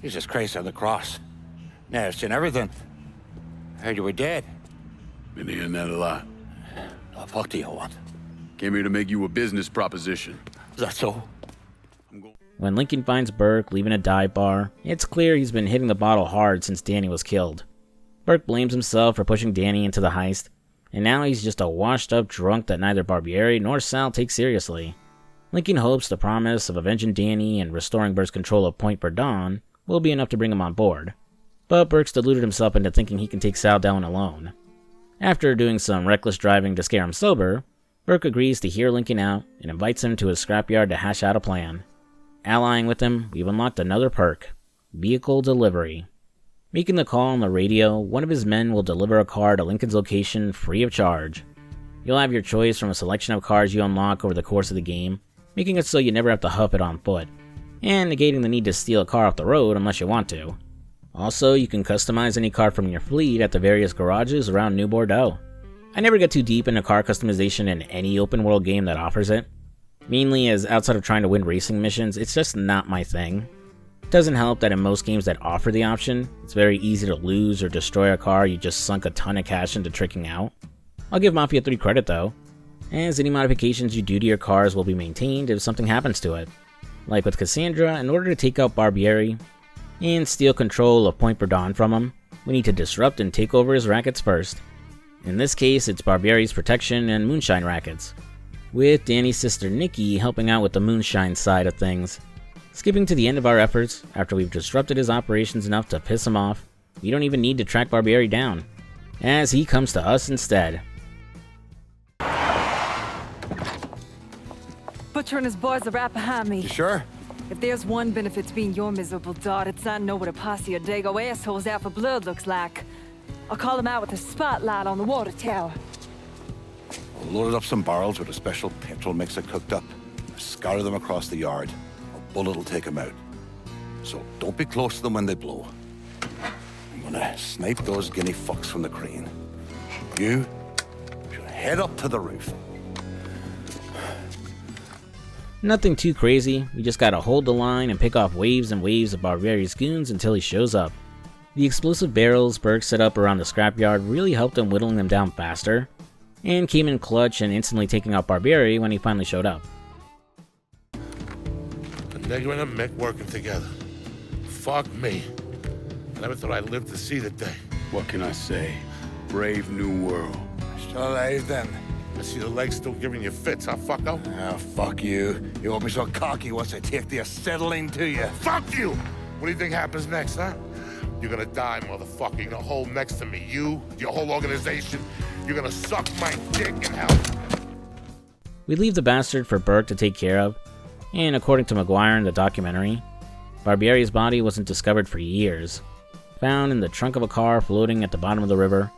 Jesus Christ on the cross. Now I've seen everything. Heard you were dead. Been hearing that a lot. The fuck do you want? Came here to make you a business proposition. Is that so? When Lincoln finds Burke leaving a dive bar, it's clear he's been hitting the bottle hard since Danny was killed. Burke blames himself for pushing Danny into the heist, and now he's just a washed-up drunk that neither Barbieri nor Sal take seriously. Lincoln hopes the promise of avenging Danny and restoring Burke's control of Point Verdun will be enough to bring him on board, but Burke's deluded himself into thinking he can take Sal down alone. After doing some reckless driving to scare him sober, Burke agrees to hear Lincoln out and invites him to his scrapyard to hash out a plan. Allying with him, we've unlocked another perk, vehicle delivery. Making the call on the radio, one of his men will deliver a car to Lincoln's location free of charge. You'll have your choice from a selection of cars you unlock over the course of the game, making it so you never have to huff it on foot, and negating the need to steal a car off the road unless you want to. Also, you can customize any car from your fleet at the various garages around New Bordeaux. I never get too deep into car customization in any open world game that offers it, mainly as outside of trying to win racing missions, it's just not my thing. It doesn't help that in most games that offer the option, it's very easy to lose or destroy a car you just sunk a ton of cash into tricking out. I'll give Mafia 3 credit though, as any modifications you do to your cars will be maintained if something happens to it. Like with Cassandra, in order to take out Barbieri and steal control of Point Verdun from him, we need to disrupt and take over his rackets first. In this case, it's Barbieri's protection and moonshine rackets, with Danny's sister Nikki helping out with the moonshine side of things. Skipping to the end of our efforts, after we've disrupted his operations enough to piss him off, we don't even need to track Barbieri down, as he comes to us instead. Butcher and his boys are right behind me. You sure? If there's one benefit to being your miserable dot, it's I know what a posse of Dago assholes out for blood looks like. I'll call them out with a spotlight on the water tower. We'll load up some barrels with a special petrol mixer cooked up. Scatter them across the yard. A bullet will take them out. So don't be close to them when they blow. I'm gonna snipe those guinea fucks from the crane. You should head up to the roof. Nothing too crazy, we just gotta hold the line and pick off waves and waves of Barbieri's goons until he shows up. The explosive barrels Burke set up around the scrapyard really helped him whittling them down faster, and came in clutch and instantly taking out Barbieri when he finally showed up. A nigger and a Mick working together. Fuck me. I never thought I'd live to see the day. What can I say? Brave new world. Still alive then. I see the legs still giving you fits, huh, fucko? Ah, fuck you. You won't be so cocky once I take the acetylene to you. Fuck you! What do you think happens next, huh? You're gonna die, motherfucker. You're gonna hold next to me. You, your whole organization. You're gonna suck my dick in hell. We leave the bastard for Burke to take care of, and according to McGuire in the documentary, Barbieri's body wasn't discovered for years. Found in the trunk of a car floating at the bottom of the river.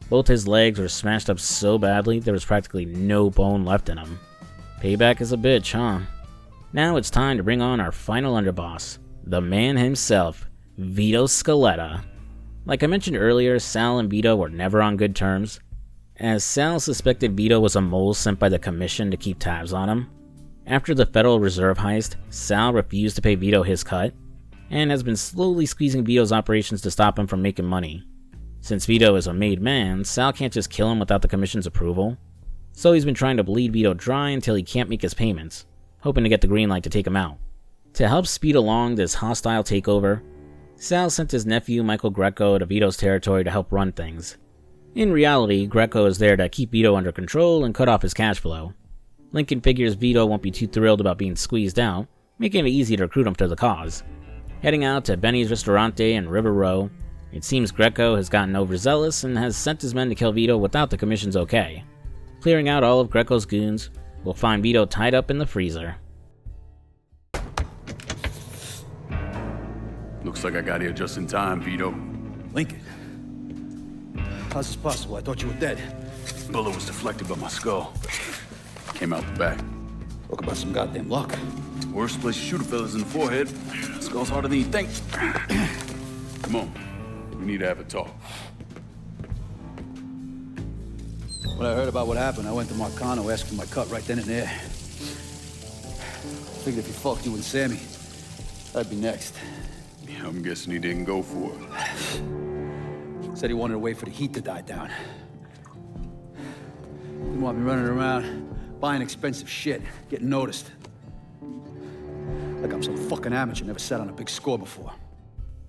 Both his legs were smashed up so badly there was practically no bone left in him. Payback is a bitch, huh? Now it's time to bring on our final underboss, the man himself, Vito Scaletta. Like I mentioned earlier, Sal and Vito were never on good terms, as Sal suspected Vito was a mole sent by the Commission to keep tabs on him. After the Federal Reserve heist, Sal refused to pay Vito his cut, and has been slowly squeezing Vito's operations to stop him from making money. Since Vito is a made man, Sal can't just kill him without the commission's approval, so he's been trying to bleed Vito dry until he can't make his payments, hoping to get the green light to take him out. To help speed along this hostile takeover, Sal sent his nephew Michael Greco to Vito's territory to help run things. In reality, Greco is there to keep Vito under control and cut off his cash flow. Lincoln figures Vito won't be too thrilled about being squeezed out, making it easy to recruit him to the cause. Heading out to Benny's Ristorante in River Row, it seems Greco has gotten overzealous and has sent his men to kill Vito without the commission's okay. Clearing out all of Greco's goons, we'll find Vito tied up in the freezer. Looks like I got here just in time, Vito. Lincoln. How's this possible? I thought you were dead. Bullet was deflected by my skull. Came out the back. Talk about some goddamn luck. Worst place to shoot a fella's in the forehead. Skull's harder than you think. Come on. We need to have a talk. When I heard about what happened, I went to Marcano, asked for my cut right then and there. Figured if he fucked you and Sammy, I'd be next. Yeah, I'm guessing he didn't go for it. Said he wanted to wait for the heat to die down. Didn't want me running around, buying expensive shit, getting noticed. Like I'm some fucking amateur, never sat on a big score before.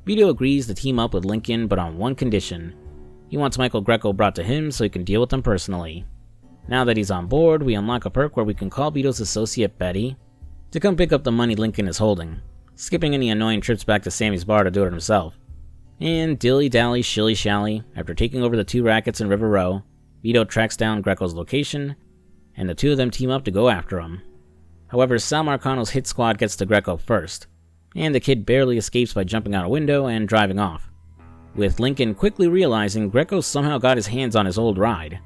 Vito agrees to team up with Lincoln, but on one condition. He wants Michael Greco brought to him so he can deal with them personally. Now that he's on board, we unlock a perk where we can call Vito's associate Betty to come pick up the money Lincoln is holding, skipping any annoying trips back to Sammy's bar to do it himself. And dilly-dally, shilly-shally, after taking over the two rackets in River Row, Vito tracks down Greco's location, and the two of them team up to go after him. However, Sal Marcano's hit squad gets to Greco first, and the kid barely escapes by jumping out a window and driving off, with Lincoln quickly realizing Greco somehow got his hands on his old ride.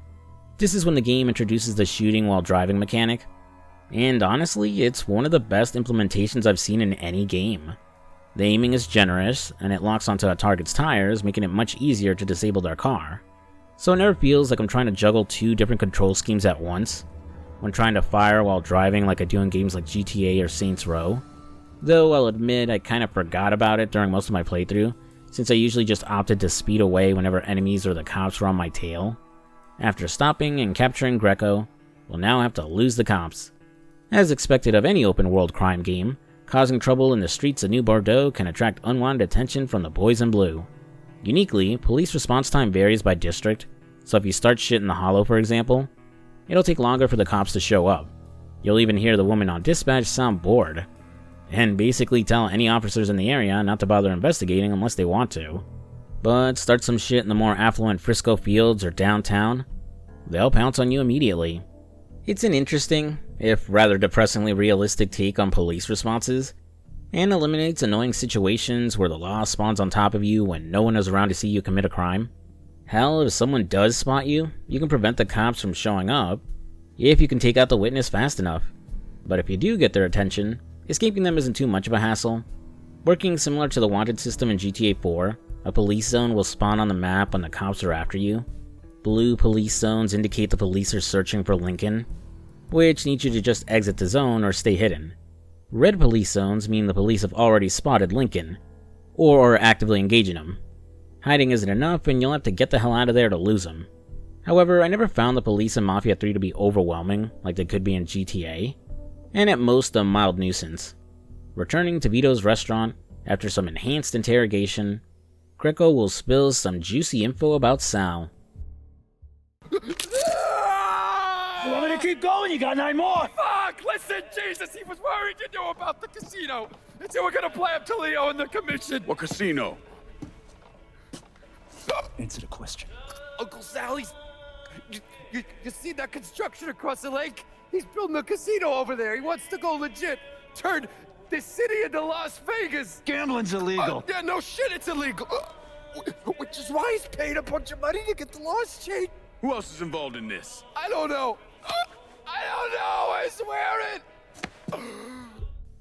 This is when the game introduces the shooting while driving mechanic, and honestly, it's one of the best implementations I've seen in any game. The aiming is generous, and it locks onto a target's tires, making it much easier to disable their car. So it never feels like I'm trying to juggle two different control schemes at once, when trying to fire while driving like I do in games like GTA or Saints Row. Though I'll admit I kind of forgot about it during most of my playthrough, since I usually just opted to speed away whenever enemies or the cops were on my tail. After stopping and capturing Greco, we'll now have to lose the cops. As expected of any open world crime game, causing trouble in the streets of New Bordeaux can attract unwanted attention from the boys in blue. Uniquely, police response time varies by district, so if you start shit in the Hollow for example, it'll take longer for the cops to show up. You'll even hear the woman on dispatch sound bored, and basically tell any officers in the area not to bother investigating unless they want to. But start some shit in the more affluent Frisco Fields or downtown, they'll pounce on you immediately. It's an interesting, if rather depressingly realistic take on police responses, and eliminates annoying situations where the law spawns on top of you when no one is around to see you commit a crime. Hell, if someone does spot you, you can prevent the cops from showing up, if you can take out the witness fast enough. But if you do get their attention, escaping them isn't too much of a hassle. Working similar to the wanted system in GTA 4, a police zone will spawn on the map when the cops are after you. Blue police zones indicate the police are searching for Lincoln, which needs you to just exit the zone or stay hidden. Red police zones mean the police have already spotted Lincoln, or are actively engaging him. Hiding isn't enough, and you'll have to get the hell out of there to lose him. However, I never found the police in Mafia 3 to be overwhelming like they could be in GTA, and at most a mild nuisance. Returning to Vito's restaurant, after some enhanced interrogation, Greco will spill some juicy info about Sal. You want me to keep going? You got 9 more! Fuck! Listen, Jesus, he was worried you knew about the casino. And so we're gonna play up to Leo and the commission. What casino? Answer the question. Uncle Sally's... You see that construction across the lake? He's building a casino over there. He wants to go legit. Turn this city into Las Vegas. Gambling's illegal. Yeah, no shit, it's illegal. Which is why he's paid a bunch of money to get the laws changed. Who else is involved in this? I don't know. I swear it!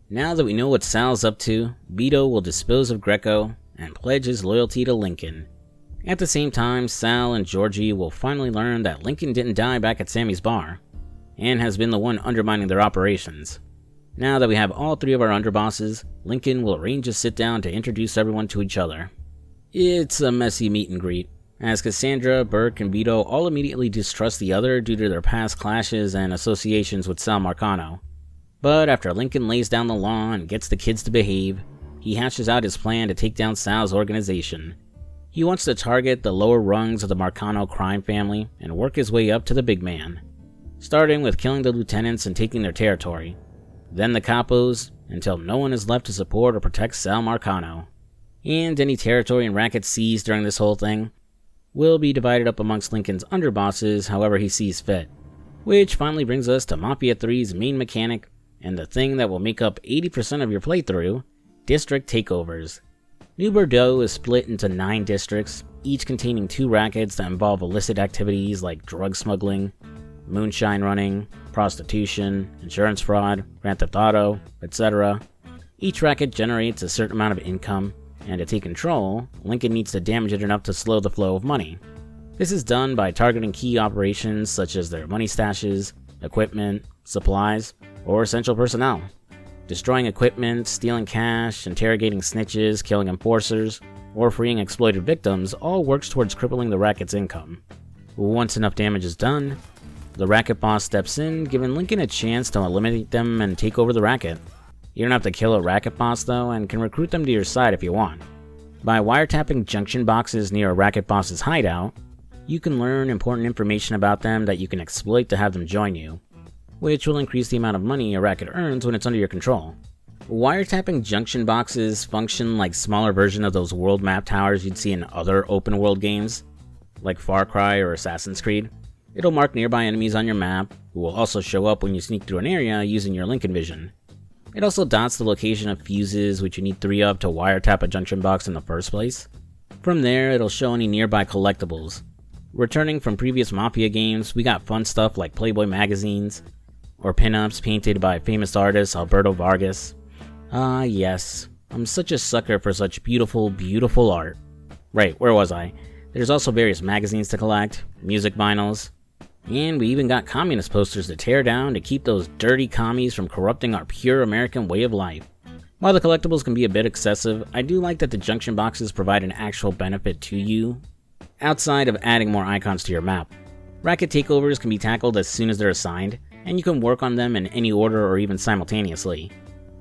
Now that we know what Sal's up to, Vito will dispose of Greco and pledge his loyalty to Lincoln. At the same time, Sal and Georgie will finally learn that Lincoln didn't die back at Sammy's bar, and has been the one undermining their operations. Now that we have all three of our underbosses, Lincoln will arrange a sit-down to introduce everyone to each other. It's a messy meet and greet, as Cassandra, Burke, and Vito all immediately distrust the other due to their past clashes and associations with Sal Marcano. But after Lincoln lays down the law and gets the kids to behave, he hashes out his plan to take down Sal's organization. He wants to target the lower rungs of the Marcano crime family and work his way up to the big man, starting with killing the lieutenants and taking their territory, then the capos, until no one is left to support or protect Sal Marcano. And any territory and racket seized during this whole thing will be divided up amongst Lincoln's underbosses however he sees fit. Which finally brings us to Mafia 3's main mechanic, and the thing that will make up 80% of your playthrough, district takeovers. New Bordeaux is split into 9 districts, each containing 2 rackets that involve illicit activities like drug smuggling, moonshine running, prostitution, insurance fraud, grand theft auto, etc. Each racket generates a certain amount of income, and to take control, Lincoln needs to damage it enough to slow the flow of money. This is done by targeting key operations such as their money stashes, equipment, supplies, or essential personnel. Destroying equipment, stealing cash, interrogating snitches, killing enforcers, or freeing exploited victims all works towards crippling the racket's income. Once enough damage is done, the racket boss steps in, giving Lincoln a chance to eliminate them and take over the racket. You don't have to kill a racket boss though, and can recruit them to your side if you want. By wiretapping junction boxes near a racket boss's hideout, you can learn important information about them that you can exploit to have them join you, which will increase the amount of money a racket earns when it's under your control. Wiretapping junction boxes function like smaller version of those world map towers you'd see in other open world games, like Far Cry or Assassin's Creed. It'll mark nearby enemies on your map, who will also show up when you sneak through an area using your Lincoln vision. It also dots the location of fuses, which you need 3 of to wiretap a junction box in the first place. From there, it'll show any nearby collectibles. Returning from previous Mafia games, we got fun stuff like Playboy magazines, or pinups painted by famous artist Alberto Vargas. Ah yes, I'm such a sucker for such beautiful, beautiful art. Right, where was I? There's also various magazines to collect, music vinyls, and we even got communist posters to tear down to keep those dirty commies from corrupting our pure American way of life. While the collectibles can be a bit excessive, I do like that the junction boxes provide an actual benefit to you, outside of adding more icons to your map. Racket takeovers can be tackled as soon as they're assigned, and you can work on them in any order or even simultaneously.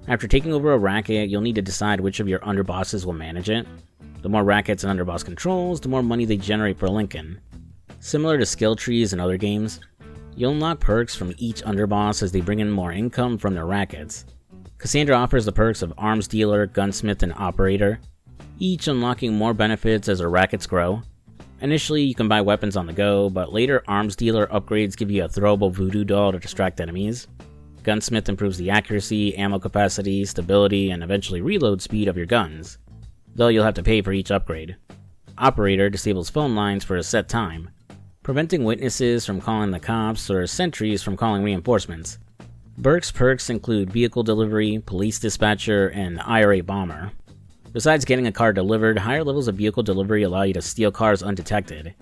After taking over a racket, you'll need to decide which of your underbosses will manage it. The more rackets an underboss controls, the more money they generate per Lincoln. Similar to skill trees in other games, you'll unlock perks from each underboss as they bring in more income from their rackets. Cassandra offers the perks of Arms Dealer, Gunsmith, and Operator, each unlocking more benefits as her rackets grow. Initially, you can buy weapons on the go, but later Arms Dealer upgrades give you a throwable voodoo doll to distract enemies. Gunsmith improves the accuracy, ammo capacity, stability, and eventually reload speed of your guns, though you'll have to pay for each upgrade. Operator disables phone lines for a set time, preventing witnesses from calling the cops or sentries from calling reinforcements. Burke's perks include Vehicle Delivery, Police Dispatcher, and IRA Bomber. Besides getting a car delivered, higher levels of Vehicle Delivery allow you to steal cars undetected.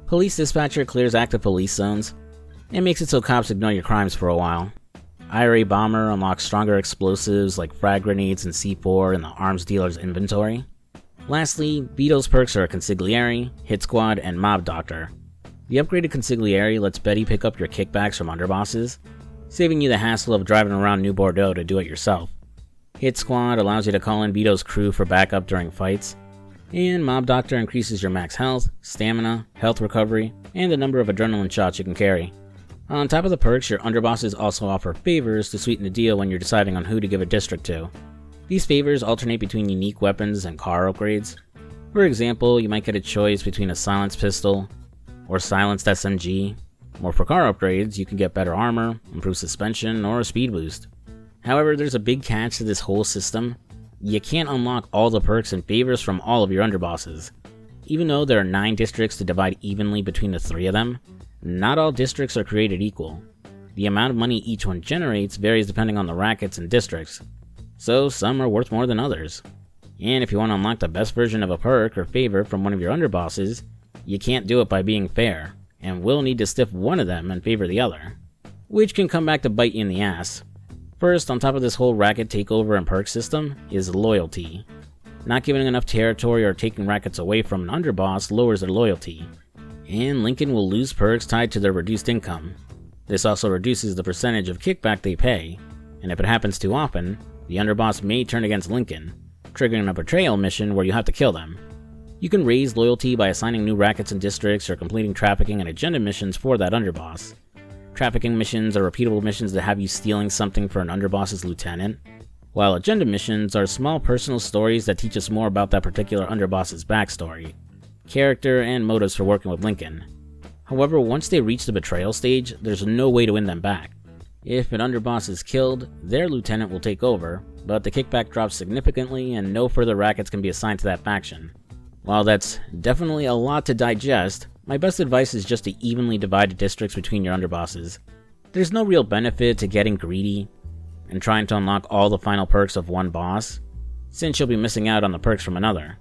Police Dispatcher clears active police zones, and makes it so cops ignore your crimes for a while. IRA Bomber unlocks stronger explosives like frag grenades and C4 in the arms dealer's inventory. Lastly, Vito's perks are Consigliere, Hit Squad, and Mob Doctor. The upgraded Consigliere lets Betty pick up your kickbacks from underbosses, saving you the hassle of driving around New Bordeaux to do it yourself. Hit Squad allows you to call in Vito's crew for backup during fights, and Mob Doctor increases your max health, stamina, health recovery, and the number of adrenaline shots you can carry. On top of the perks, your underbosses also offer favors to sweeten the deal when you're deciding on who to give a district to. These favors alternate between unique weapons and car upgrades. For example, you might get a choice between a silenced pistol or silenced SMG, or for car upgrades, you can get better armor, improved suspension, or a speed boost. However, there's a big catch to this whole system. You can't unlock all the perks and favors from all of your underbosses. Even though there are 9 districts to divide evenly between the 3 of them, not all districts are created equal. The amount of money each one generates varies depending on the rackets and districts, so some are worth more than others. And if you want to unlock the best version of a perk or favor from one of your underbosses, you can't do it by being fair, and will need to stiff one of them and favor the other, which can come back to bite you in the ass. First, on top of this whole racket takeover and perk system, is loyalty. Not giving enough territory or taking rackets away from an underboss lowers their loyalty, and Lincoln will lose perks tied to their reduced income. This also reduces the percentage of kickback they pay, and if it happens too often, the underboss may turn against Lincoln, triggering a betrayal mission where you have to kill them. You can raise loyalty by assigning new rackets and districts or completing trafficking and agenda missions for that underboss. Trafficking missions are repeatable missions that have you stealing something for an underboss's lieutenant, while agenda missions are small personal stories that teach us more about that particular underboss's backstory, character, and motives for working with Lincoln. However, once they reach the betrayal stage, there's no way to win them back. If an underboss is killed, their lieutenant will take over, but the kickback drops significantly and no further rackets can be assigned to that faction. While that's definitely a lot to digest, my best advice is just to evenly divide the districts between your underbosses. There's no real benefit to getting greedy and trying to unlock all the final perks of one boss, since you'll be missing out on the perks from another.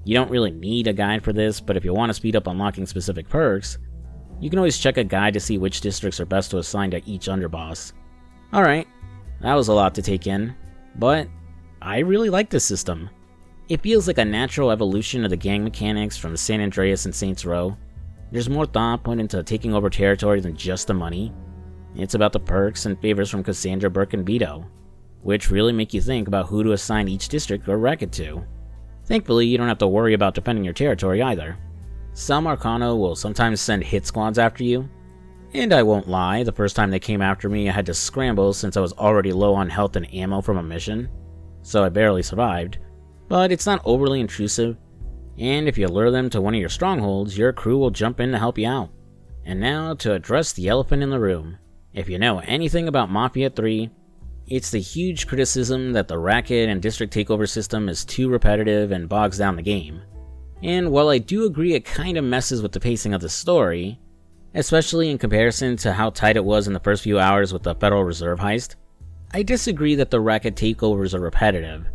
You don't really need a guide for this, but if you want to speed up unlocking specific perks, you can always check a guide to see which districts are best to assign to each underboss. Alright, that was a lot to take in, but I really like this system. It feels like a natural evolution of the gang mechanics from San Andreas and Saints Row. There's more thought put into taking over territory than just the money. It's about the perks and favors from Cassandra, Burke, and Vito, which really make you think about who to assign each district or racket to. Thankfully, you don't have to worry about defending your territory either. Sal Marcano will sometimes send hit squads after you, and I won't lie, the first time they came after me I had to scramble since I was already low on health and ammo from a mission, so I barely survived, but it's not overly intrusive, and if you lure them to one of your strongholds, your crew will jump in to help you out. And now to address the elephant in the room. If you know anything about Mafia 3, it's the huge criticism that the racket and district takeover system is too repetitive and bogs down the game. And while I do agree it kinda messes with the pacing of the story, especially in comparison to how tight it was in the first few hours with the Federal Reserve heist, I disagree that the racket takeovers are repetitive.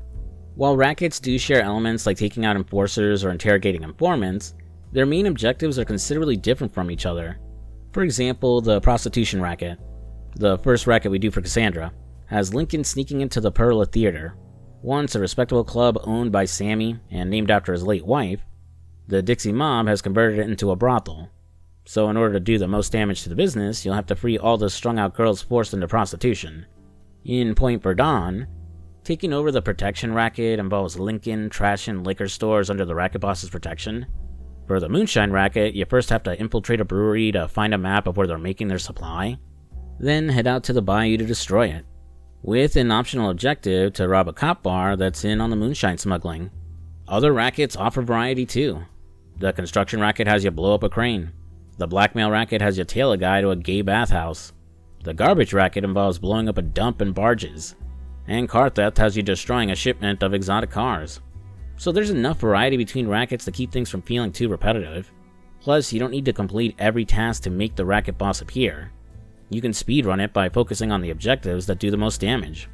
While rackets do share elements like taking out enforcers or interrogating informants, their main objectives are considerably different from each other. For example, the prostitution racket, the first racket we do for Cassandra, has Lincoln sneaking into the Perla Theater, once a respectable club owned by Sammy and named after his late wife. The Dixie mob has converted it into a brothel, so in order to do the most damage to the business, you'll have to free all the strung-out girls forced into prostitution. In Point Verdun, taking over the protection racket involves Lincoln trashing liquor stores under the racket boss's protection. For the moonshine racket, you first have to infiltrate a brewery to find a map of where they're making their supply, then head out to the bayou to destroy it, with an optional objective to rob a cop bar that's in on the moonshine smuggling. Other rackets offer variety too. The construction racket has you blow up a crane. The blackmail racket has you tail a guy to a gay bathhouse. The garbage racket involves blowing up a dump and barges. And car theft has you destroying a shipment of exotic cars. So there's enough variety between rackets to keep things from feeling too repetitive. Plus, you don't need to complete every task to make the racket boss appear. You can speedrun it by focusing on the objectives that do the most damage.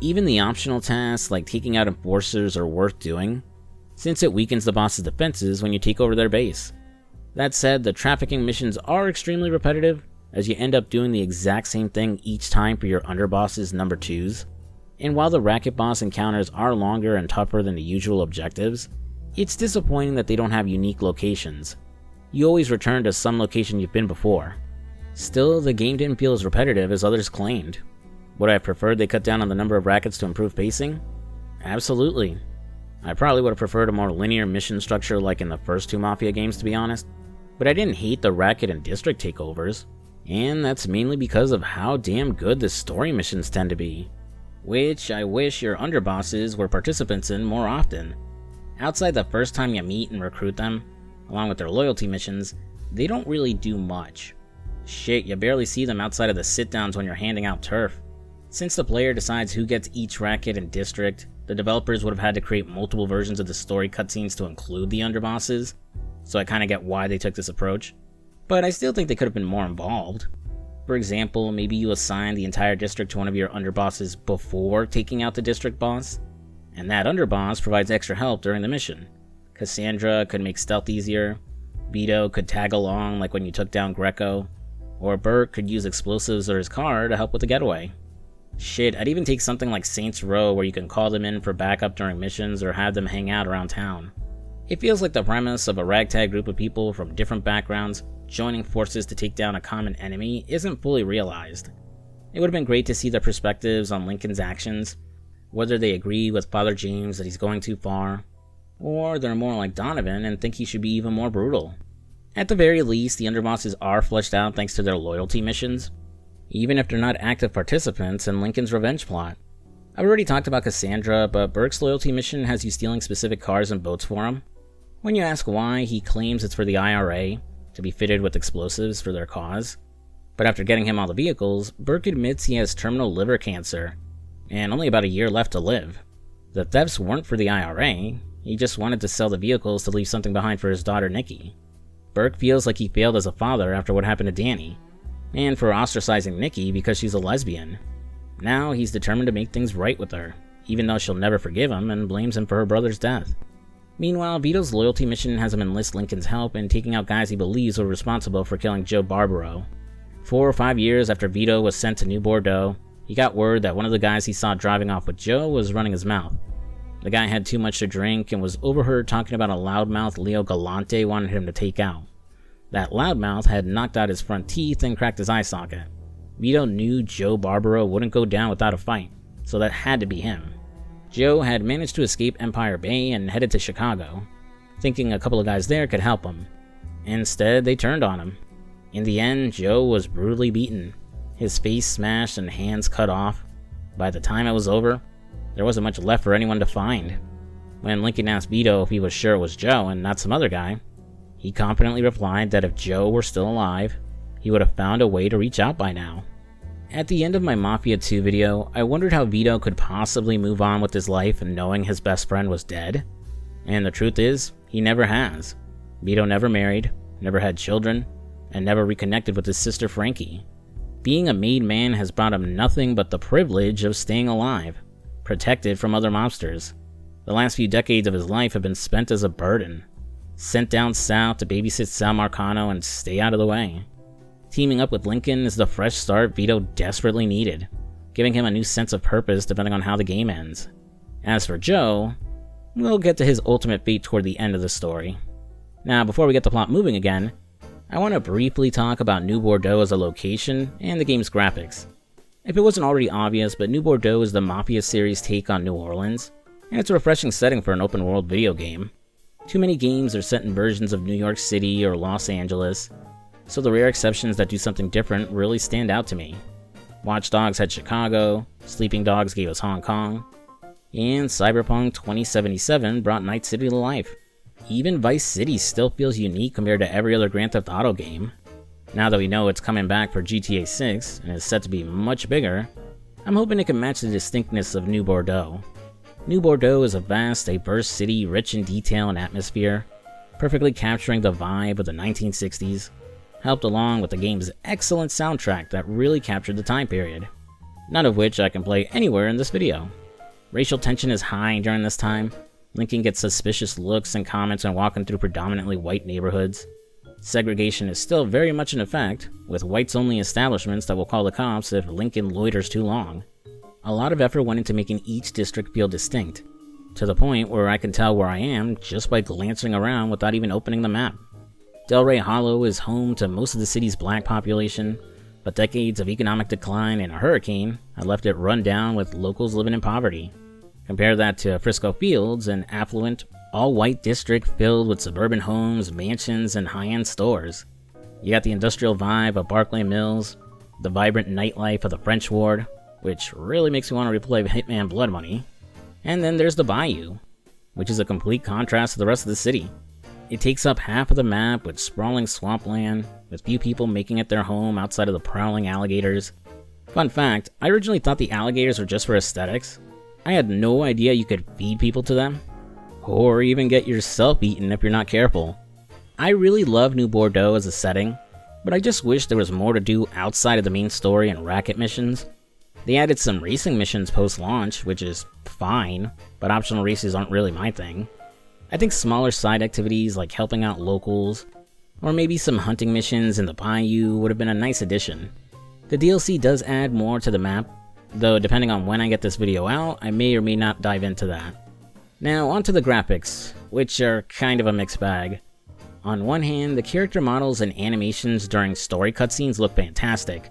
Even the optional tasks like taking out enforcers are worth doing, since it weakens the boss's defenses when you take over their base. That said, the trafficking missions are extremely repetitive, as you end up doing the exact same thing each time for your underboss's number 2s. And while the racket boss encounters are longer and tougher than the usual objectives, it's disappointing that they don't have unique locations. You always return to some location you've been before. Still, the game didn't feel as repetitive as others claimed. Would I have preferred they cut down on the number of rackets to improve pacing? Absolutely. I probably would have preferred a more linear mission structure like in the first 2 Mafia games, to be honest, but I didn't hate the racket and district takeovers, and that's mainly because of how damn good the story missions tend to be, which I wish your underbosses were participants in more often. Outside the first time you meet and recruit them, along with their loyalty missions, they don't really do much. Shit, you barely see them outside of the sit-downs when you're handing out turf. Since the player decides who gets each racket and district, the developers would have had to create multiple versions of the story cutscenes to include the underbosses, so I kinda get why they took this approach. But I still think they could have been more involved. For example, maybe you assign the entire district to one of your underbosses before taking out the district boss, and that underboss provides extra help during the mission. Cassandra could make stealth easier, Vito could tag along like when you took down Greco, or Burke could use explosives or his car to help with the getaway. Shit, I'd even take something like Saints Row where you can call them in for backup during missions or have them hang out around town. It feels like the premise of a ragtag group of people from different backgrounds joining forces to take down a common enemy isn't fully realized. It would have been great to see their perspectives on Lincoln's actions, whether they agree with Father James that he's going too far, or they're more like Donovan and think he should be even more brutal. At the very least, the underbosses are fleshed out thanks to their loyalty missions, even if they're not active participants in Lincoln's revenge plot. I've already talked about Cassandra, but Burke's loyalty mission has you stealing specific cars and boats for him. When you ask why, he claims it's for the IRA, to be fitted with explosives for their cause. But after getting him all the vehicles, Burke admits he has terminal liver cancer, and only about a year left to live. The thefts weren't for the IRA, he just wanted to sell the vehicles to leave something behind for his daughter Nikki. Burke feels like he failed as a father after what happened to Danny, and for ostracizing Nikki because she's a lesbian. Now he's determined to make things right with her, even though she'll never forgive him and blames him for her brother's death. Meanwhile, Vito's loyalty mission has him enlist Lincoln's help in taking out guys he believes were responsible for killing Joe Barbaro. 4 or 5 years after Vito was sent to New Bordeaux, he got word that one of the guys he saw driving off with Joe was running his mouth. The guy had too much to drink and was overheard talking about a loudmouth Leo Galante wanted him to take out. That loudmouth had knocked out his front teeth and cracked his eye socket. Vito knew Joe Barbaro wouldn't go down without a fight, so that had to be him. Joe had managed to escape Empire Bay and headed to Chicago, thinking a couple of guys there could help him. Instead, they turned on him. In the end, Joe was brutally beaten, his face smashed and hands cut off. By the time it was over, there wasn't much left for anyone to find. When Lincoln asked Vito if he was sure it was Joe and not some other guy, he confidently replied that if Joe were still alive, he would have found a way to reach out by now. At the end of my Mafia 2 video, I wondered how Vito could possibly move on with his life knowing his best friend was dead. And the truth is, he never has. Vito never married, never had children, and never reconnected with his sister Frankie. Being a made man has brought him nothing but the privilege of staying alive, protected from other mobsters. The last few decades of his life have been spent as a burden, sent down south to babysit Sal Marcano and stay out of the way. Teaming up with Lincoln is the fresh start Vito desperately needed, giving him a new sense of purpose depending on how the game ends. As for Joe, we'll get to his ultimate fate toward the end of the story. Now, before we get the plot moving again, I want to briefly talk about New Bordeaux as a location and the game's graphics. If it wasn't already obvious, but New Bordeaux is the Mafia series' take on New Orleans, and it's a refreshing setting for an open-world video game. Too many games are set in versions of New York City or Los Angeles, so the rare exceptions that do something different really stand out to me. Watch Dogs had Chicago, Sleeping Dogs gave us Hong Kong, and Cyberpunk 2077 brought Night City to life. Even Vice City still feels unique compared to every other Grand Theft Auto game. Now that we know it's coming back for GTA 6 and is set to be much bigger, I'm hoping it can match the distinctness of New Bordeaux. New Bordeaux is a vast, diverse city rich in detail and atmosphere, perfectly capturing the vibe of the 1960s, helped along with the game's excellent soundtrack that really captured the time period, none of which I can play anywhere in this video. Racial tension is high during this time. Lincoln gets suspicious looks and comments when walking through predominantly white neighborhoods. Segregation is still very much in effect, with whites-only establishments that will call the cops if Lincoln loiters too long. A lot of effort went into making each district feel distinct, to the point where I can tell where I am just by glancing around without even opening the map. Delray Hollow is home to most of the city's black population, but decades of economic decline and a hurricane had left it run down with locals living in poverty. Compare that to Frisco Fields, an affluent, all-white district filled with suburban homes, mansions, and high-end stores. You got the industrial vibe of Barclay Mills, the vibrant nightlife of the French Ward, which really makes me want to replay Hitman Blood Money, and then there's the Bayou, which is a complete contrast to the rest of the city. It takes up half of the map with sprawling swampland, with few people making it their home outside of the prowling alligators. Fun fact, I originally thought the alligators were just for aesthetics. I had no idea you could feed people to them, or even get yourself eaten if you're not careful. I really love New Bordeaux as a setting, but I just wish there was more to do outside of the main story and racket missions. They added some racing missions post-launch, which is fine, but optional races aren't really my thing. I think smaller side activities like helping out locals, or maybe some hunting missions in the Bayou would have been a nice addition. The DLC does add more to the map, though depending on when I get this video out, I may or may not dive into that. Now onto the graphics, which are kind of a mixed bag. On one hand, the character models and animations during story cutscenes look fantastic.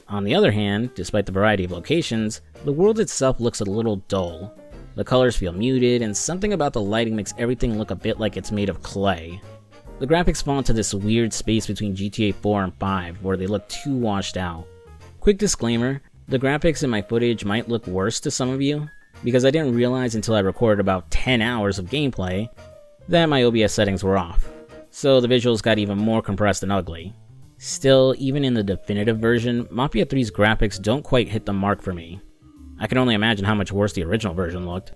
On the other hand, despite the variety of locations, the world itself looks a little dull. The colors feel muted, and something about the lighting makes everything look a bit like it's made of clay. The graphics fall into this weird space between GTA 4 and 5, where they look too washed out. Quick disclaimer, the graphics in my footage might look worse to some of you, because I didn't realize until I recorded about 10 hours of gameplay that my OBS settings were off, so the visuals got even more compressed and ugly. Still, even in the definitive version, Mafia 3's graphics don't quite hit the mark for me. I can only imagine how much worse the original version looked.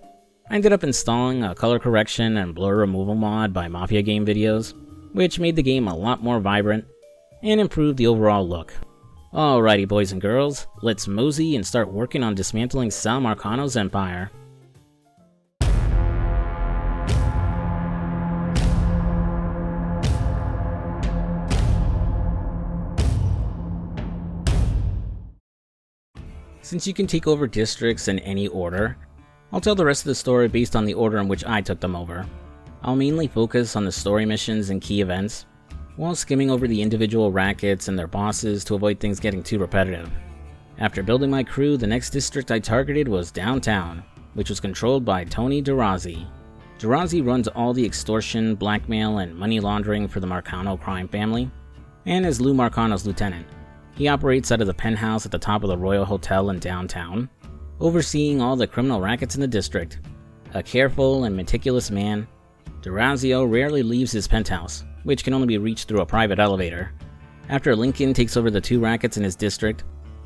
I ended up installing a color correction and blur removal mod by Mafia Game Videos, which made the game a lot more vibrant and improved the overall look. Alrighty boys and girls, let's mosey and start working on dismantling Sal Marcano's empire. Since you can take over districts in any order, I'll tell the rest of the story based on the order in which I took them over. I'll mainly focus on the story missions and key events, while skimming over the individual rackets and their bosses to avoid things getting too repetitive. After building my crew, the next district I targeted was downtown, which was controlled by Tony DeRozzi. DeRozzi runs all the extortion, blackmail, and money laundering for the Marcano crime family, and is Lou Marcano's lieutenant. He operates out of the penthouse at the top of the Royal Hotel in downtown, overseeing all the criminal rackets in the district. A careful and meticulous man, DeRozzi rarely leaves his penthouse, which can only be reached through a private elevator. After Lincoln takes over the two rackets in his district,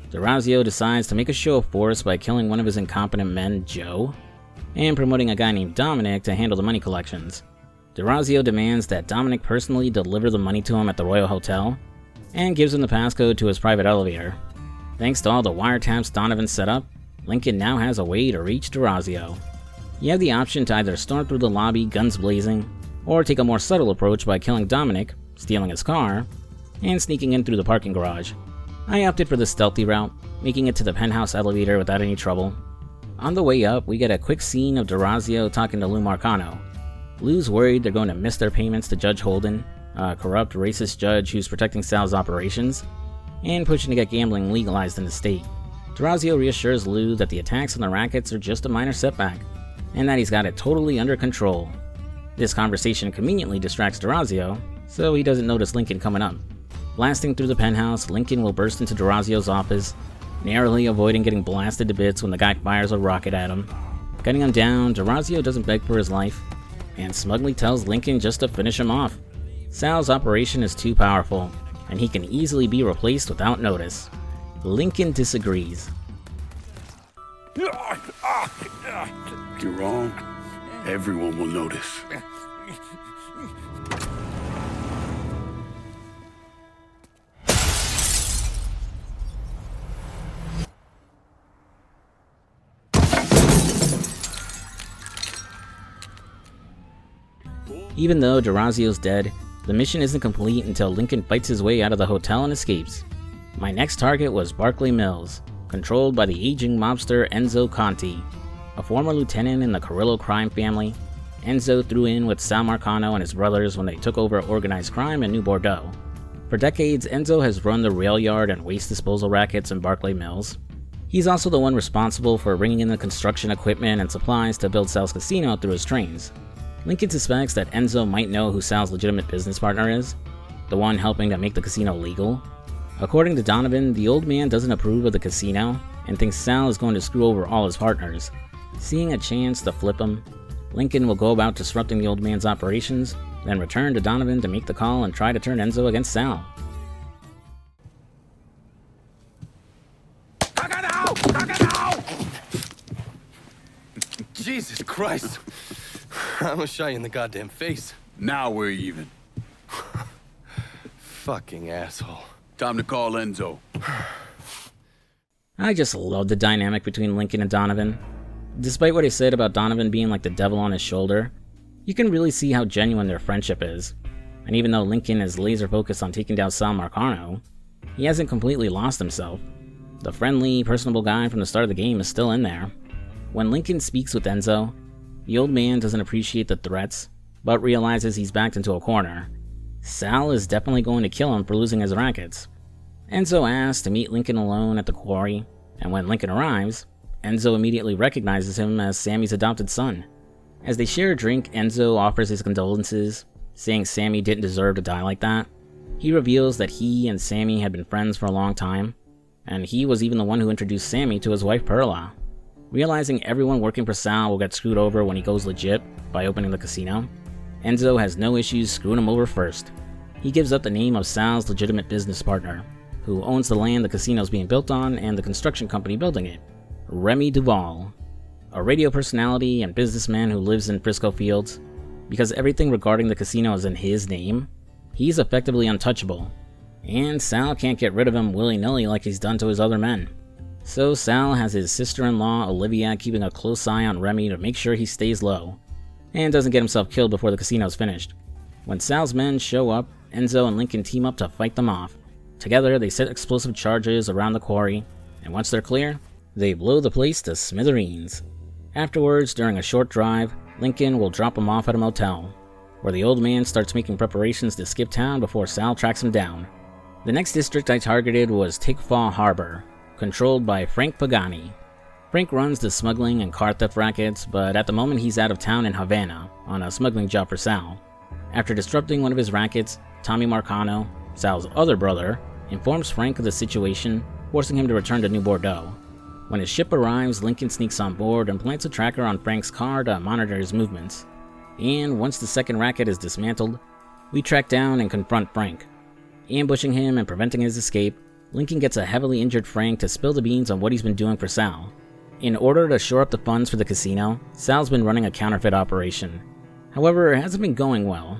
DeRozzi decides to make a show of force by killing one of his incompetent men, Joe, and promoting a guy named Dominic to handle the money collections. DeRozzi demands that Dominic personally deliver the money to him at the Royal Hotel, and gives him the passcode to his private elevator. Thanks to all the wiretaps Donovan set up, Lincoln now has a way to reach DeRozzi. You have the option to either storm through the lobby guns blazing, or take a more subtle approach by killing Dominic, stealing his car, and sneaking in through the parking garage. I opted for the stealthy route, making it to the penthouse elevator without any trouble. On the way up, we get a quick scene of DeRozzi talking to Lou Marcano. Lou's worried they're going to miss their payments to Judge Holden, a corrupt, racist judge who's protecting Sal's operations, and pushing to get gambling legalized in the state. DeRozzi reassures Lou that the attacks on the rackets are just a minor setback, and that he's got it totally under control. This conversation conveniently distracts DeRozzi, so he doesn't notice Lincoln coming up. Blasting through the penthouse, Lincoln will burst into DeRozzi's office, narrowly avoiding getting blasted to bits when the guy fires a rocket at him. Cutting him down, DeRozzi doesn't beg for his life, and smugly tells Lincoln just to finish him off. Sal's operation is too powerful, and he can easily be replaced without notice. Lincoln disagrees. You're wrong. Everyone will notice. Even though DeRozzi's dead, the mission isn't complete until Lincoln fights his way out of the hotel and escapes. My next target was Barclay Mills, controlled by the aging mobster Enzo Conti. A former lieutenant in the Carrillo crime family, Enzo threw in with Sal Marcano and his brothers when they took over organized crime in New Bordeaux. For decades, Enzo has run the rail yard and waste disposal rackets in Barclay Mills. He's also the one responsible for bringing in the construction equipment and supplies to build Sal's casino through his trains. Lincoln suspects that Enzo might know who Sal's legitimate business partner is, the one helping to make the casino legal. According to Donovan, the old man doesn't approve of the casino and thinks Sal is going to screw over all his partners. Seeing a chance to flip him, Lincoln will go about disrupting the old man's operations, then return to Donovan to make the call and try to turn Enzo against Sal. Jesus Christ. I almost shot you in the goddamn face. Now we're even. Fucking asshole. Time to call Enzo. I just love the dynamic between Lincoln and Donovan. Despite what I said about Donovan being like the devil on his shoulder, you can really see how genuine their friendship is. And even though Lincoln is laser focused on taking down Sal Marcano, he hasn't completely lost himself. The friendly, personable guy from the start of the game is still in there. When Lincoln speaks with Enzo, the old man doesn't appreciate the threats, but realizes he's backed into a corner. Sal is definitely going to kill him for losing his rackets. Enzo asks to meet Lincoln alone at the quarry, and when Lincoln arrives, Enzo immediately recognizes him as Sammy's adopted son. As they share a drink, Enzo offers his condolences, saying Sammy didn't deserve to die like that. He reveals that he and Sammy had been friends for a long time, and he was even the one who introduced Sammy to his wife Perla. Realizing everyone working for Sal will get screwed over when he goes legit by opening the casino, Enzo has no issues screwing him over first. He gives up the name of Sal's legitimate business partner, who owns the land the casino is being built on and the construction company building it, Remy Duval, a radio personality and businessman who lives in Frisco Fields. Because everything regarding the casino is in his name, he's effectively untouchable, and Sal can't get rid of him willy-nilly like he's done to his other men. So Sal has his sister-in-law Olivia keeping a close eye on Remy to make sure he stays low, and doesn't get himself killed before the casino's finished. When Sal's men show up, Enzo and Lincoln team up to fight them off. Together, they set explosive charges around the quarry, and once they're clear, they blow the place to smithereens. Afterwards, during a short drive, Lincoln will drop him off at a motel, where the old man starts making preparations to skip town before Sal tracks him down. The next district I targeted was Tickfaw Harbor, controlled by Frank Pagani. Frank runs the smuggling and car theft rackets, but at the moment he's out of town in Havana on a smuggling job for Sal. After disrupting one of his rackets, Tommy Marcano, Sal's other brother, informs Frank of the situation, forcing him to return to New Bordeaux. When his ship arrives, Lincoln sneaks on board and plants a tracker on Frank's car to monitor his movements. And once the second racket is dismantled, we track down and confront Frank. Ambushing him and preventing his escape, Lincoln gets a heavily injured Frank to spill the beans on what he's been doing for Sal. In order to shore up the funds for the casino, Sal's been running a counterfeit operation. However, it hasn't been going well,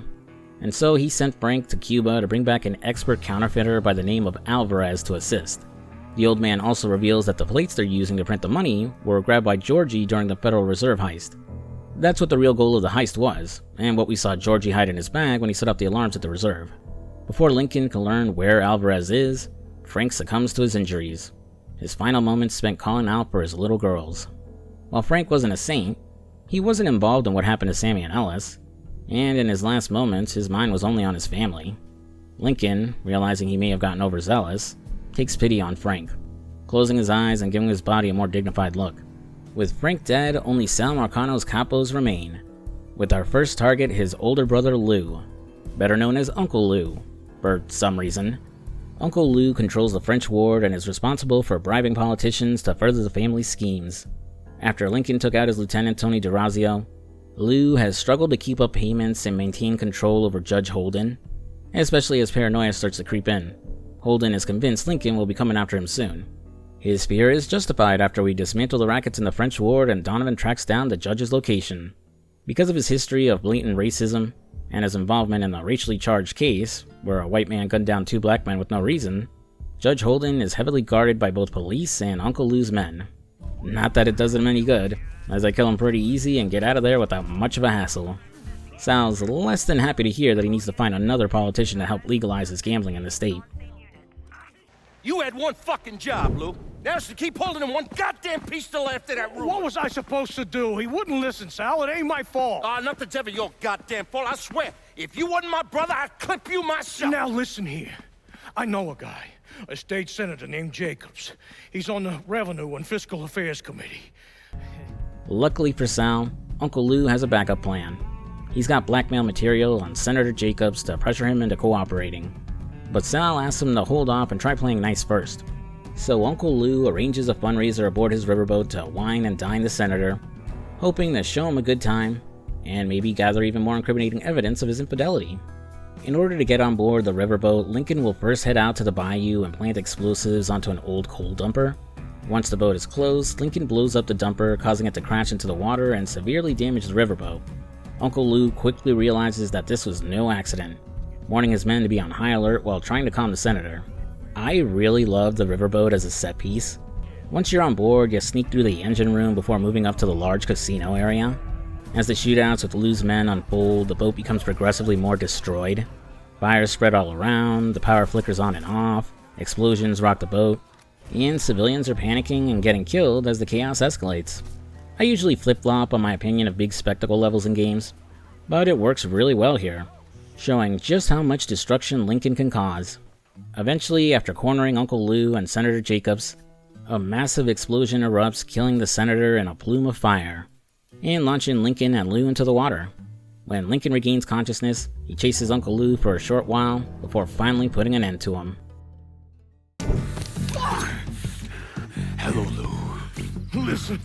and so he sent Frank to Cuba to bring back an expert counterfeiter by the name of Alvarez to assist. The old man also reveals that the plates they're using to print the money were grabbed by Georgie during the Federal Reserve heist. That's what the real goal of the heist was, and what we saw Georgie hide in his bag when he set up the alarms at the reserve. Before Lincoln can learn where Alvarez is, Frank succumbs to his injuries. His final moments spent calling out for his little girls. While Frank wasn't a saint, he wasn't involved in what happened to Sammy and Ellis, and in his last moments, his mind was only on his family. Lincoln, realizing he may have gotten overzealous, takes pity on Frank, closing his eyes and giving his body a more dignified look. With Frank dead, only Sal Marcano's capos remain, with our first target his older brother Lou, better known as Uncle Lou, for some reason. Uncle Lou controls the French ward and is responsible for bribing politicians to further the family's schemes. After Lincoln took out his lieutenant Tony DeRazio, Lou has struggled to keep up payments and maintain control over Judge Holden, especially as paranoia starts to creep in. Holden is convinced Lincoln will be coming after him soon. His fear is justified after we dismantle the rackets in the French ward and Donovan tracks down the judge's location. Because of his history of blatant racism, and his involvement in a racially charged case, where a white man gunned down two black men with no reason, Judge Holden is heavily guarded by both police and Uncle Lou's men. Not that it does him any good, as I kill him pretty easy and get out of there without much of a hassle. Sal's less than happy to hear that he needs to find another politician to help legalize his gambling in the state. You had one fucking job, Lou. Now it's to keep holding him one goddamn pistol after that room. What was I supposed to do? He wouldn't listen, Sal. It ain't my fault. Nothing's ever your goddamn fault, I swear. If you wasn't my brother, I'd clip you myself. Now listen here. I know a guy, a state senator named Jacobs. He's on the Revenue and Fiscal Affairs Committee. Luckily for Sal, Uncle Lou has a backup plan. He's got blackmail material on Senator Jacobs to pressure him into cooperating. But Sal asks him to hold off and try playing nice first. So Uncle Lou arranges a fundraiser aboard his riverboat to wine and dine the senator, hoping to show him a good time, and maybe gather even more incriminating evidence of his infidelity. In order to get on board the riverboat, Lincoln will first head out to the bayou and plant explosives onto an old coal dumper. Once the boat is closed, Lincoln blows up the dumper, causing it to crash into the water and severely damage the riverboat. Uncle Lou quickly realizes that this was no accident, warning his men to be on high alert while trying to calm the senator. I really love the riverboat as a set piece. Once you're on board, you sneak through the engine room before moving up to the large casino area. As the shootouts with Lou's men unfold, the boat becomes progressively more destroyed. Fires spread all around, the power flickers on and off, explosions rock the boat, and civilians are panicking and getting killed as the chaos escalates. I usually flip-flop on my opinion of big spectacle levels in games, but it works really well here, showing just how much destruction Lincoln can cause. Eventually, after cornering Uncle Lou and Senator Jacobs, a massive explosion erupts, killing the senator in a plume of fire, and launching Lincoln and Lou into the water. When Lincoln regains consciousness, he chases Uncle Lou for a short while before finally putting an end to him. Hello, Lou. Listen,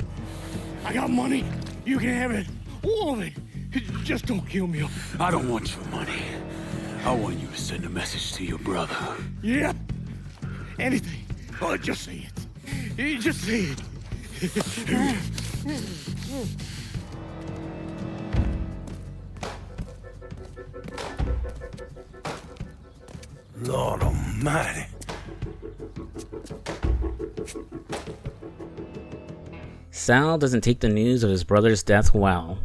I got money. You can have it. All of it. Just don't kill me. I don't want your money. I want you to send a message to your brother. Yeah. Anything. Oh, just say it. Just say it. Lord Almighty. Sal doesn't take the news of his brother's death well.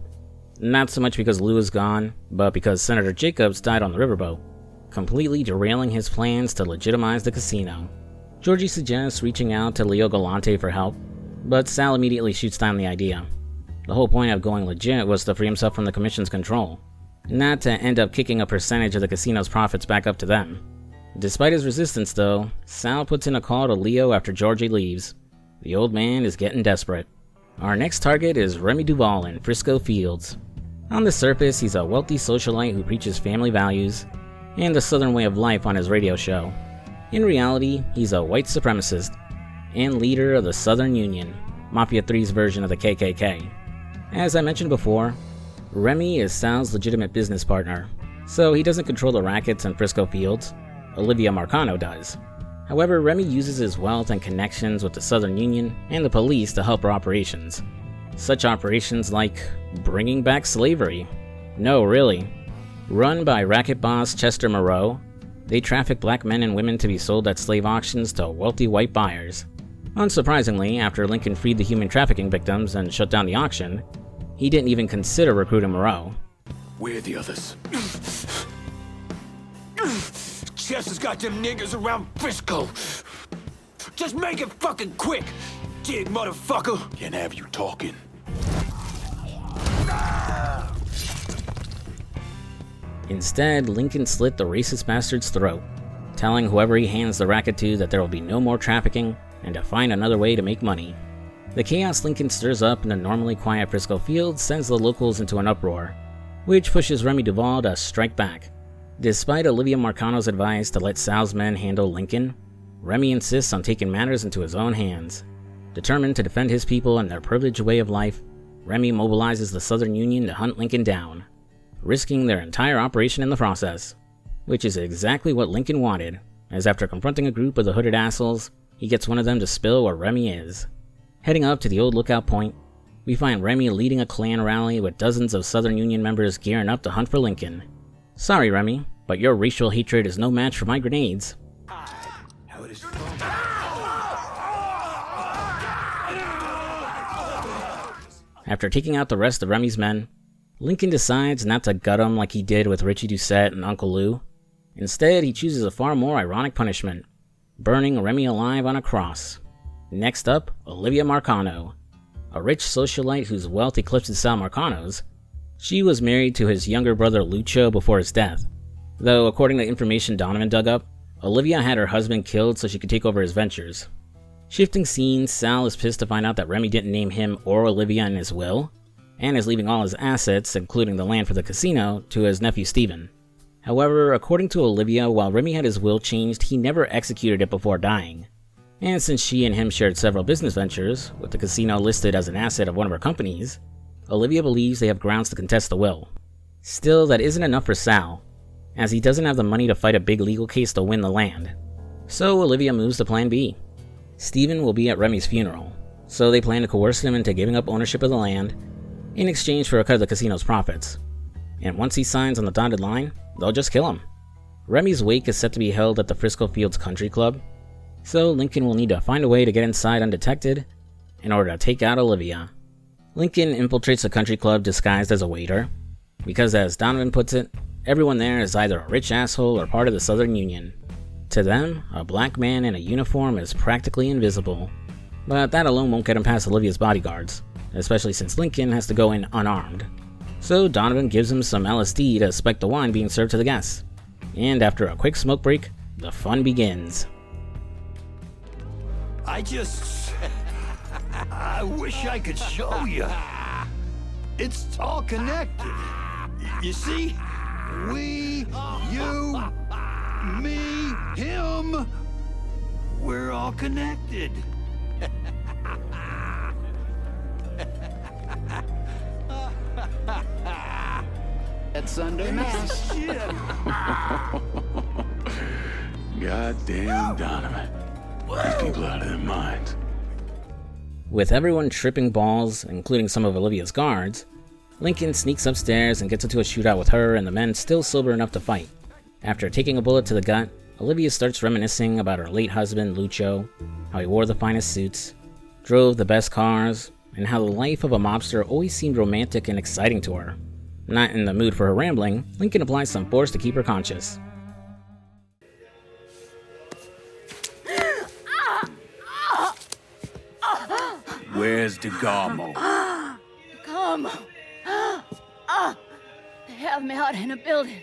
Not so much because Lou is gone, but because Senator Jacobs died on the riverboat, completely derailing his plans to legitimize the casino. Georgie suggests reaching out to Leo Galante for help, but Sal immediately shoots down the idea. The whole point of going legit was to free himself from the commission's control, not to end up kicking a percentage of the casino's profits back up to them. Despite his resistance though, Sal puts in a call to Leo after Georgie leaves. The old man is getting desperate. Our next target is Remy Duval in Frisco Fields. On the surface, he's a wealthy socialite who preaches family values and the Southern way of life on his radio show. In reality, he's a white supremacist and leader of the Southern Union, Mafia 3's version of the KKK. As I mentioned before, Remy is Sal's legitimate business partner, so he doesn't control the rackets in Frisco Fields. Olivia Marcano does. However, Remy uses his wealth and connections with the Southern Union and the police to help her operations. Such operations like bringing back slavery. No, really. Run by racket boss Chester Moreau, they traffic black men and women to be sold at slave auctions to wealthy white buyers. Unsurprisingly, after Lincoln freed the human trafficking victims and shut down the auction, he didn't even consider recruiting Moreau. Where are the others? Chester's got them niggas around Frisco. Just make it fucking quick, dig motherfucker. Can't have you talking. Instead, Lincoln slit the racist bastard's throat, telling whoever he hands the racket to that there will be no more trafficking and to find another way to make money. The chaos Lincoln stirs up in the normally quiet Frisco Fields sends the locals into an uproar, which pushes Remy Duval to strike back. Despite Olivia Marcano's advice to let Sal's men handle Lincoln, Remy insists on taking matters into his own hands. Determined to defend his people and their privileged way of life, Remy mobilizes the Southern Union to hunt Lincoln down, risking their entire operation in the process, which is exactly what Lincoln wanted, as after confronting a group of the hooded assholes, he gets one of them to spill where Remy is. Heading up to the old lookout point, we find Remy leading a Klan rally with dozens of Southern Union members gearing up to hunt for Lincoln. Sorry, Remy, but your racial hatred is no match for my grenades. After taking out the rest of Remy's men, Lincoln decides not to gut him like he did with Richie Doucette and Uncle Lou. Instead, he chooses a far more ironic punishment, burning Remy alive on a cross. Next up, Olivia Marcano, a rich socialite whose wealth eclipses Sal Marcano's. She was married to his younger brother Lucho before his death, though according to information Donovan dug up, Olivia had her husband killed so she could take over his ventures. Shifting scenes, Sal is pissed to find out that Remy didn't name him or Olivia in his will, and is leaving all his assets, including the land for the casino, to his nephew Steven. However, according to Olivia, while Remy had his will changed, he never executed it before dying. And since she and him shared several business ventures, with the casino listed as an asset of one of her companies, Olivia believes they have grounds to contest the will. Still, that isn't enough for Sal, as he doesn't have the money to fight a big legal case to win the land. So Olivia moves to plan B. Steven will be at Remy's funeral, so they plan to coerce him into giving up ownership of the land in exchange for a cut of the casino's profits. And once he signs on the dotted line, they'll just kill him. Remy's wake is set to be held at the Frisco Fields Country Club, so Lincoln will need to find a way to get inside undetected in order to take out Olivia. Lincoln infiltrates the country club disguised as a waiter, because as Donovan puts it, everyone there is either a rich asshole or part of the Southern Union. To them, a black man in a uniform is practically invisible, but that alone won't get him past Olivia's bodyguards, especially since Lincoln has to go in unarmed. So Donovan gives him some LSD to spike the wine being served to the guests, and after a quick smoke break, the fun begins. I wish I could show you. It's all connected. You see? We, you, me, him. We're all connected. That's Sunday Mass. Goddamn Donovan. These people out of their minds. With everyone tripping balls, including some of Olivia's guards, Lincoln sneaks upstairs and gets into a shootout with her and the men still sober enough to fight. After taking a bullet to the gut, Olivia starts reminiscing about her late husband, Lucio, how he wore the finest suits, drove the best cars, and how the life of a mobster always seemed romantic and exciting to her. Not in the mood for her rambling, Lincoln applies some force to keep her conscious. Where's DeGarmo? Come. They have me out in a building.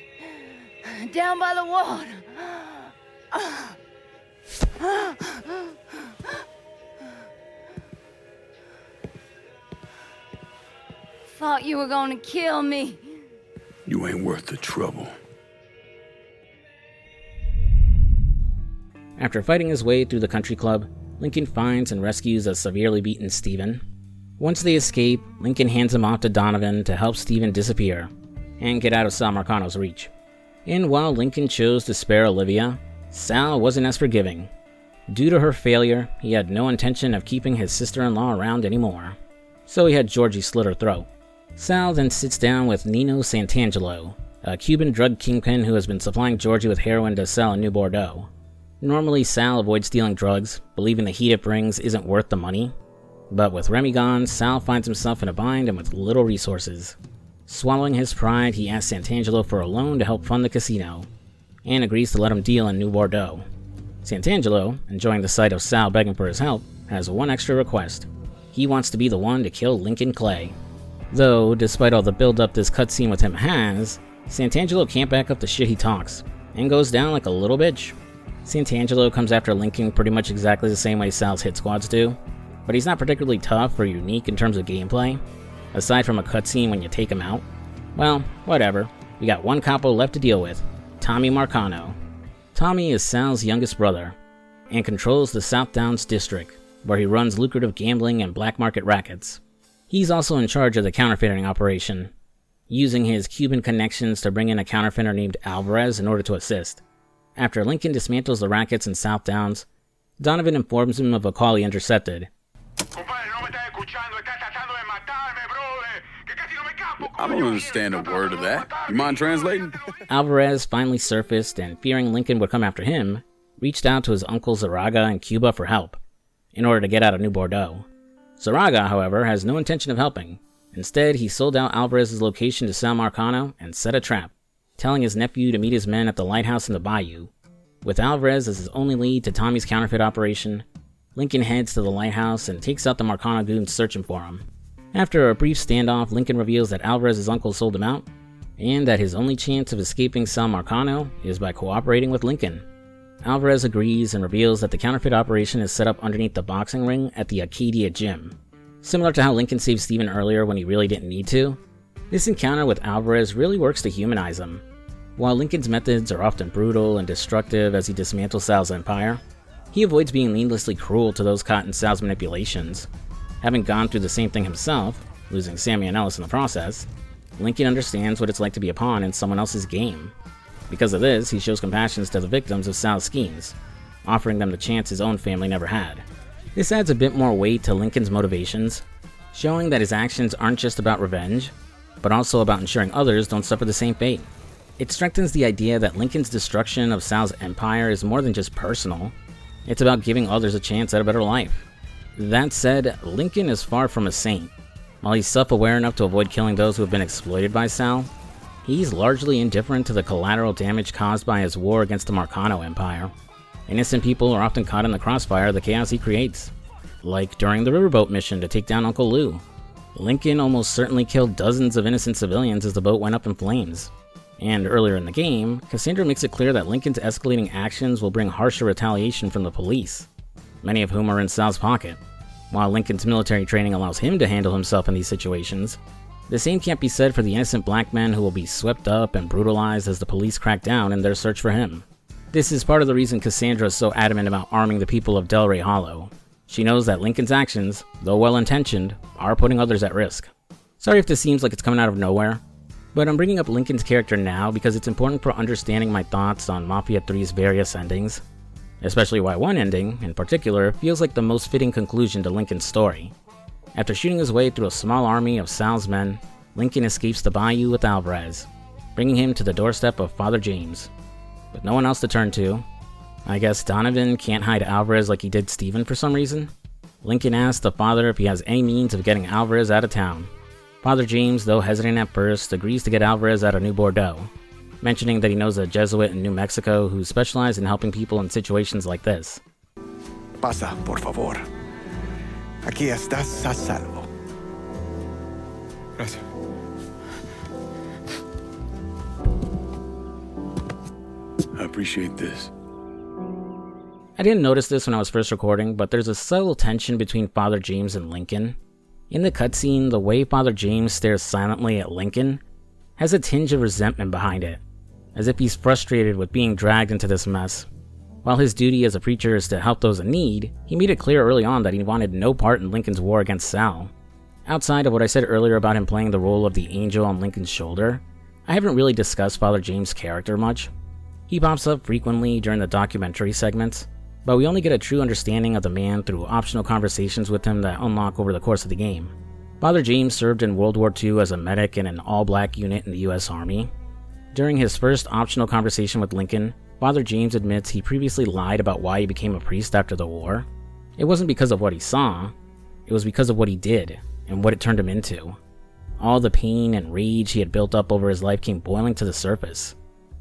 Down by the water. Thought you were gonna kill me. You ain't worth the trouble. After fighting his way through the country club, Lincoln finds and rescues a severely beaten Steven. Once they escape, Lincoln hands him off to Donovan to help Steven disappear and get out of Sal Marcano's reach. And while Lincoln chose to spare Olivia, Sal wasn't as forgiving. Due to her failure, he had no intention of keeping his sister-in-law around anymore, so he had Georgie slit her throat. Sal then sits down with Nino Santangelo, a Cuban drug kingpin who has been supplying Georgie with heroin to sell in New Bordeaux. Normally, Sal avoids stealing drugs, believing the heat it brings isn't worth the money. But with Remy gone, Sal finds himself in a bind and with little resources. Swallowing his pride, he asks Santangelo for a loan to help fund the casino, and agrees to let him deal in New Bordeaux. Santangelo, enjoying the sight of Sal begging for his help, has one extra request. He wants to be the one to kill Lincoln Clay. Though, despite all the build-up this cutscene with him has, Santangelo can't back up the shit he talks, and goes down like a little bitch. Santangelo comes after Lincoln pretty much exactly the same way Sal's hit squads do, but he's not particularly tough or unique in terms of gameplay, aside from a cutscene when you take him out. Well, whatever, we got one capo left to deal with, Tommy Marcano. Tommy is Sal's youngest brother, and controls the South Downs district, where he runs lucrative gambling and black market rackets. He's also in charge of the counterfeiting operation, using his Cuban connections to bring in a counterfeiter named Alvarez in order to assist. After Lincoln dismantles the rackets in South Downs, Donovan informs him of a call he intercepted. I don't understand a word of that. You mind translating? Alvarez finally surfaced and, fearing Lincoln would come after him, reached out to his uncle Zaraga in Cuba for help, in order to get out of New Bordeaux. Zaraga, however, has no intention of helping. Instead, he sold out Alvarez's location to Sal Marcano and set a trap, telling his nephew to meet his men at the lighthouse in the bayou. With Alvarez as his only lead to Tommy's counterfeit operation, Lincoln heads to the lighthouse and takes out the Marcano goons searching for him. After a brief standoff, Lincoln reveals that Alvarez's uncle sold him out, and that his only chance of escaping Sal Marcano is by cooperating with Lincoln. Alvarez agrees and reveals that the counterfeit operation is set up underneath the boxing ring at the Acadia gym. Similar to how Lincoln saved Steven earlier when he really didn't need to, this encounter with Alvarez really works to humanize him. While Lincoln's methods are often brutal and destructive as he dismantles Sal's empire, he avoids being needlessly cruel to those caught in Sal's manipulations. Having gone through the same thing himself, losing Sammy and Ellis in the process, Lincoln understands what it's like to be a pawn in someone else's game. Because of this, he shows compassion to the victims of Sal's schemes, offering them the chance his own family never had. This adds a bit more weight to Lincoln's motivations, showing that his actions aren't just about revenge, but also about ensuring others don't suffer the same fate. It strengthens the idea that Lincoln's destruction of Sal's empire is more than just personal. It's about giving others a chance at a better life. That said, Lincoln is far from a saint. While he's self-aware enough to avoid killing those who have been exploited by Sal, he's largely indifferent to the collateral damage caused by his war against the Marcano Empire. Innocent people are often caught in the crossfire of the chaos he creates. Like during the riverboat mission to take down Uncle Lou. Lincoln almost certainly killed dozens of innocent civilians as the boat went up in flames. And earlier in the game, Cassandra makes it clear that Lincoln's escalating actions will bring harsher retaliation from the police, many of whom are in Sal's pocket. While Lincoln's military training allows him to handle himself in these situations, the same can't be said for the innocent black men who will be swept up and brutalized as the police crack down in their search for him. This is part of the reason Cassandra is so adamant about arming the people of Delray Hollow. She knows that Lincoln's actions, though well-intentioned, are putting others at risk. Sorry if this seems like it's coming out of nowhere, but I'm bringing up Lincoln's character now because it's important for understanding my thoughts on Mafia 3's various endings, especially why one ending, in particular, feels like the most fitting conclusion to Lincoln's story. After shooting his way through a small army of Sal's men, Lincoln escapes the bayou with Alvarez, bringing him to the doorstep of Father James. With no one else to turn to, I guess Donovan can't hide Alvarez like he did Steven for some reason. Lincoln asks the father if he has any means of getting Alvarez out of town. Father James, though hesitant at first, agrees to get Alvarez out of New Bordeaux, mentioning that he knows a Jesuit in New Mexico who specializes in helping people in situations like this. Pasa, por favor. Aquí estás a salvo. Gracias. I appreciate this. I didn't notice this when I was first recording, but there's a subtle tension between Father James and Lincoln. In the cutscene, the way Father James stares silently at Lincoln has a tinge of resentment behind it, as if he's frustrated with being dragged into this mess. While his duty as a preacher is to help those in need, he made it clear early on that he wanted no part in Lincoln's war against Sal. Outside of what I said earlier about him playing the role of the angel on Lincoln's shoulder, I haven't really discussed Father James' character much. He pops up frequently during the documentary segments, but we only get a true understanding of the man through optional conversations with him that unlock over the course of the game. Father James served in World War II as a medic in an all-black unit in the US Army. During his first optional conversation with Lincoln, Father James admits he previously lied about why he became a priest after the war. It wasn't because of what he saw, it was because of what he did and what it turned him into. All the pain and rage he had built up over his life came boiling to the surface.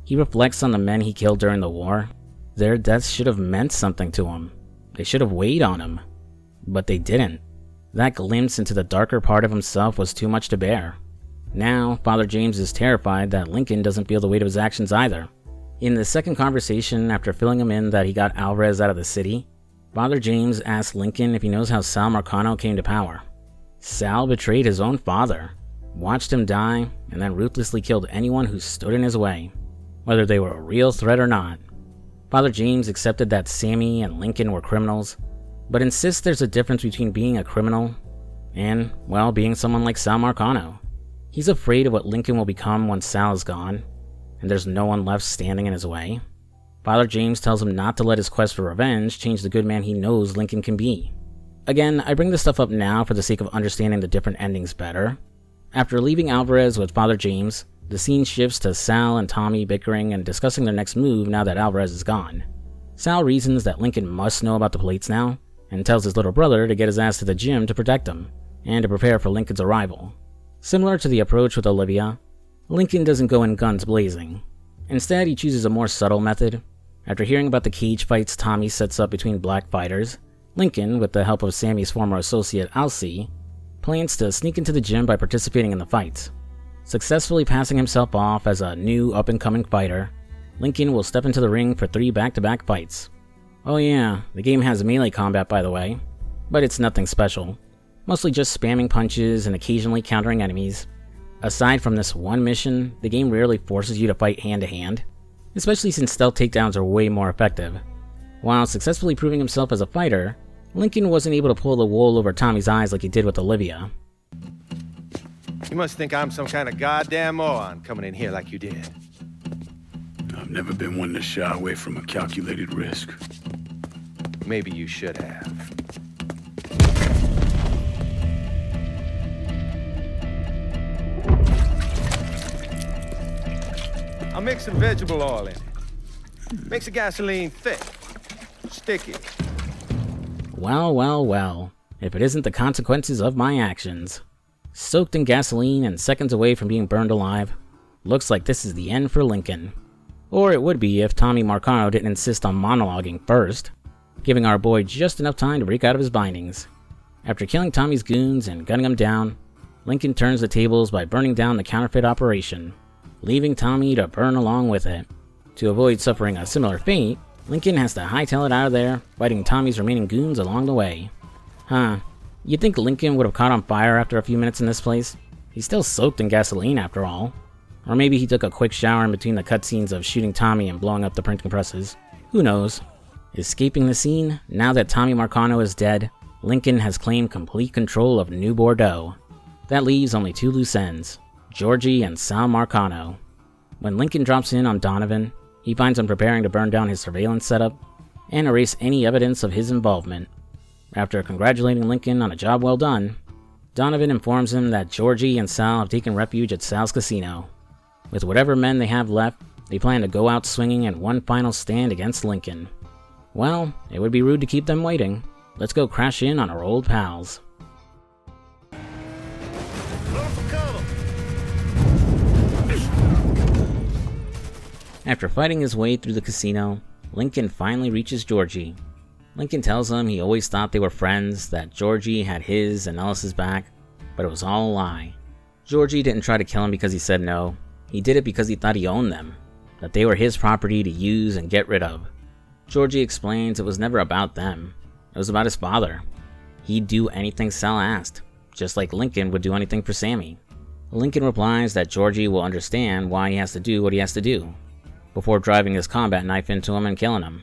He reflects on the men he killed during the war. Their deaths should have meant something to him. They should have weighed on him. But they didn't. That glimpse into the darker part of himself was too much to bear. Now, Father James is terrified that Lincoln doesn't feel the weight of his actions either. In the second conversation, after filling him in that he got Alvarez out of the city, Father James asks Lincoln if he knows how Sal Marcano came to power. Sal betrayed his own father, watched him die, and then ruthlessly killed anyone who stood in his way, whether they were a real threat or not. Father James accepted that Sammy and Lincoln were criminals, but insists there's a difference between being a criminal and, well, being someone like Sal Marcano. He's afraid of what Lincoln will become once Sal is gone, and there's no one left standing in his way. Father James tells him not to let his quest for revenge change the good man he knows Lincoln can be. Again, I bring this stuff up now for the sake of understanding the different endings better. After leaving Alvarez with Father James, the scene shifts to Sal and Tommy bickering and discussing their next move now that Alvarez is gone. Sal reasons that Lincoln must know about the plates now, and tells his little brother to get his ass to the gym to protect him, and to prepare for Lincoln's arrival. Similar to the approach with Olivia, Lincoln doesn't go in guns blazing. Instead, he chooses a more subtle method. After hearing about the cage fights Tommy sets up between black fighters, Lincoln, with the help of Sammy's former associate Alcee, plans to sneak into the gym by participating in the fights. Successfully passing himself off as a new up-and-coming fighter, Lincoln will step into the ring for 3 back-to-back fights. Oh yeah, the game has melee combat by the way, but it's nothing special. Mostly just spamming punches and occasionally countering enemies. Aside from this one mission, the game rarely forces you to fight hand-to-hand, especially since stealth takedowns are way more effective. While successfully proving himself as a fighter, Lincoln wasn't able to pull the wool over Tommy's eyes like he did with Olivia. You must think I'm some kind of goddamn moron coming in here like you did. I've never been one to shy away from a calculated risk. Maybe you should have. I'll mix some vegetable oil in it. Makes the gasoline thick, sticky. Well, well, well. If it isn't the consequences of my actions. Soaked in gasoline and seconds away from being burned alive, looks like this is the end for Lincoln. Or it would be if Tommy Marcano didn't insist on monologuing first, giving our boy just enough time to break out of his bindings. After killing Tommy's goons and gunning them down, Lincoln turns the tables by burning down the counterfeit operation, leaving Tommy to burn along with it. To avoid suffering a similar fate, Lincoln has to hightail it out of there, fighting Tommy's remaining goons along the way. You'd think Lincoln would have caught on fire after a few minutes in this place? He's still soaked in gasoline after all. Or maybe he took a quick shower in between the cutscenes of shooting Tommy and blowing up the printing presses. Who knows? Escaping the scene, now that Tommy Marcano is dead, Lincoln has claimed complete control of New Bordeaux. That leaves only two loose ends, Georgie and Sal Marcano. When Lincoln drops in on Donovan, he finds him preparing to burn down his surveillance setup and erase any evidence of his involvement. After congratulating Lincoln on a job well done, Donovan informs him that Georgie and Sal have taken refuge at Sal's casino. With whatever men they have left, they plan to go out swinging in one final stand against Lincoln. Well, it would be rude to keep them waiting. Let's go crash in on our old pals. After fighting his way through the casino, Lincoln finally reaches Georgie. Lincoln tells him he always thought they were friends, that Georgie had his and Ellis's back, but it was all a lie. Georgie didn't try to kill him because he said no. He did it because he thought he owned them, that they were his property to use and get rid of. Georgie explains it was never about them. It was about his father. He'd do anything Sal asked, just like Lincoln would do anything for Sammy. Lincoln replies that Georgie will understand why he has to do what he has to do, before driving his combat knife into him and killing him.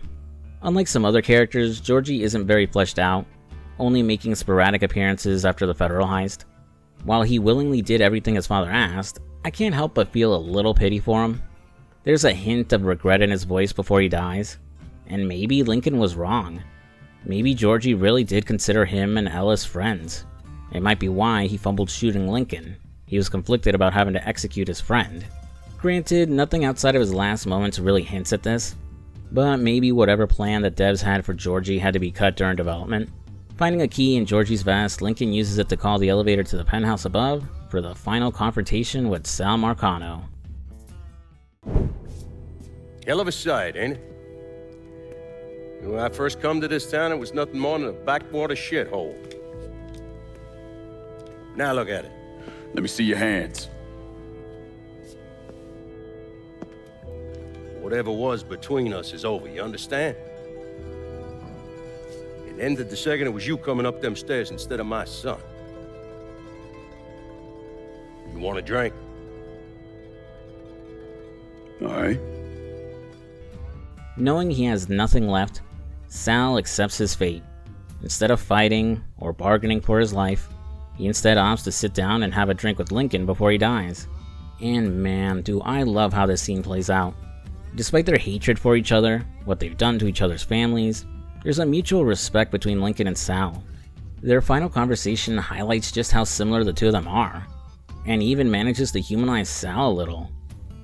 Unlike some other characters, Georgie isn't very fleshed out, only making sporadic appearances after the federal heist. While he willingly did everything his father asked, I can't help but feel a little pity for him. There's a hint of regret in his voice before he dies, and maybe Lincoln was wrong. Maybe Georgie really did consider him and Ellis friends. It might be why he fumbled shooting Lincoln. He was conflicted about having to execute his friend. Granted, nothing outside of his last moments really hints at this, but maybe whatever plan the devs had for Georgie had to be cut during development. Finding a key in Georgie's vest, Lincoln uses it to call the elevator to the penthouse above for the final confrontation with Sal Marcano. Hell of a sight, ain't it? When I first come to this town, it was nothing more than a backwater shithole. Now look at it. Let me see your hands. Whatever was between us is over, you understand? It ended the second it was you coming up them stairs instead of my son. You want a drink? All right. Knowing he has nothing left, Sal accepts his fate. Instead of fighting or bargaining for his life, he instead opts to sit down and have a drink with Lincoln before he dies. And man, do I love how this scene plays out. Despite their hatred for each other, what they've done to each other's families, there's a mutual respect between Lincoln and Sal. Their final conversation highlights just how similar the two of them are, and even manages to humanize Sal a little.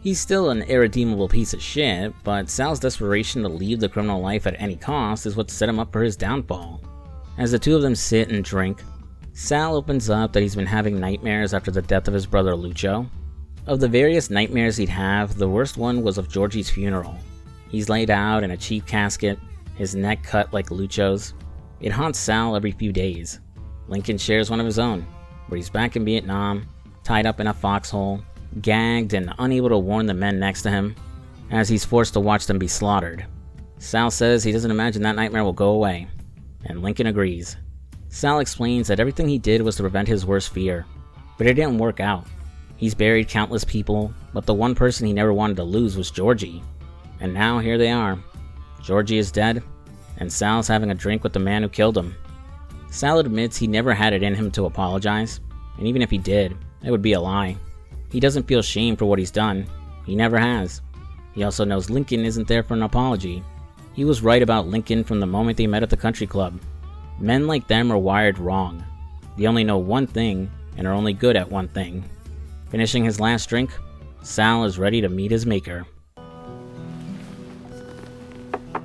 He's still an irredeemable piece of shit, but Sal's desperation to leave the criminal life at any cost is what set him up for his downfall. As the two of them sit and drink, Sal opens up that he's been having nightmares after the death of his brother Lucho. Of the various nightmares he'd have, the worst one was of Georgie's funeral. He's laid out in a cheap casket, his neck cut like Lucho's. It haunts Sal every few days. Lincoln shares one of his own, where he's back in Vietnam, tied up in a foxhole, gagged and unable to warn the men next to him, as he's forced to watch them be slaughtered. Sal says he doesn't imagine that nightmare will go away, and Lincoln agrees. Sal explains that everything he did was to prevent his worst fear, but it didn't work out. He's buried countless people, but the one person he never wanted to lose was Georgie. And now here they are. Georgie is dead, and Sal's having a drink with the man who killed him. Sal admits he never had it in him to apologize, and even if he did, it would be a lie. He doesn't feel shame for what he's done. He never has. He also knows Lincoln isn't there for an apology. He was right about Lincoln from the moment they met at the country club. Men like them are wired wrong. They only know one thing, and are only good at one thing. Finishing his last drink, Sal is ready to meet his maker.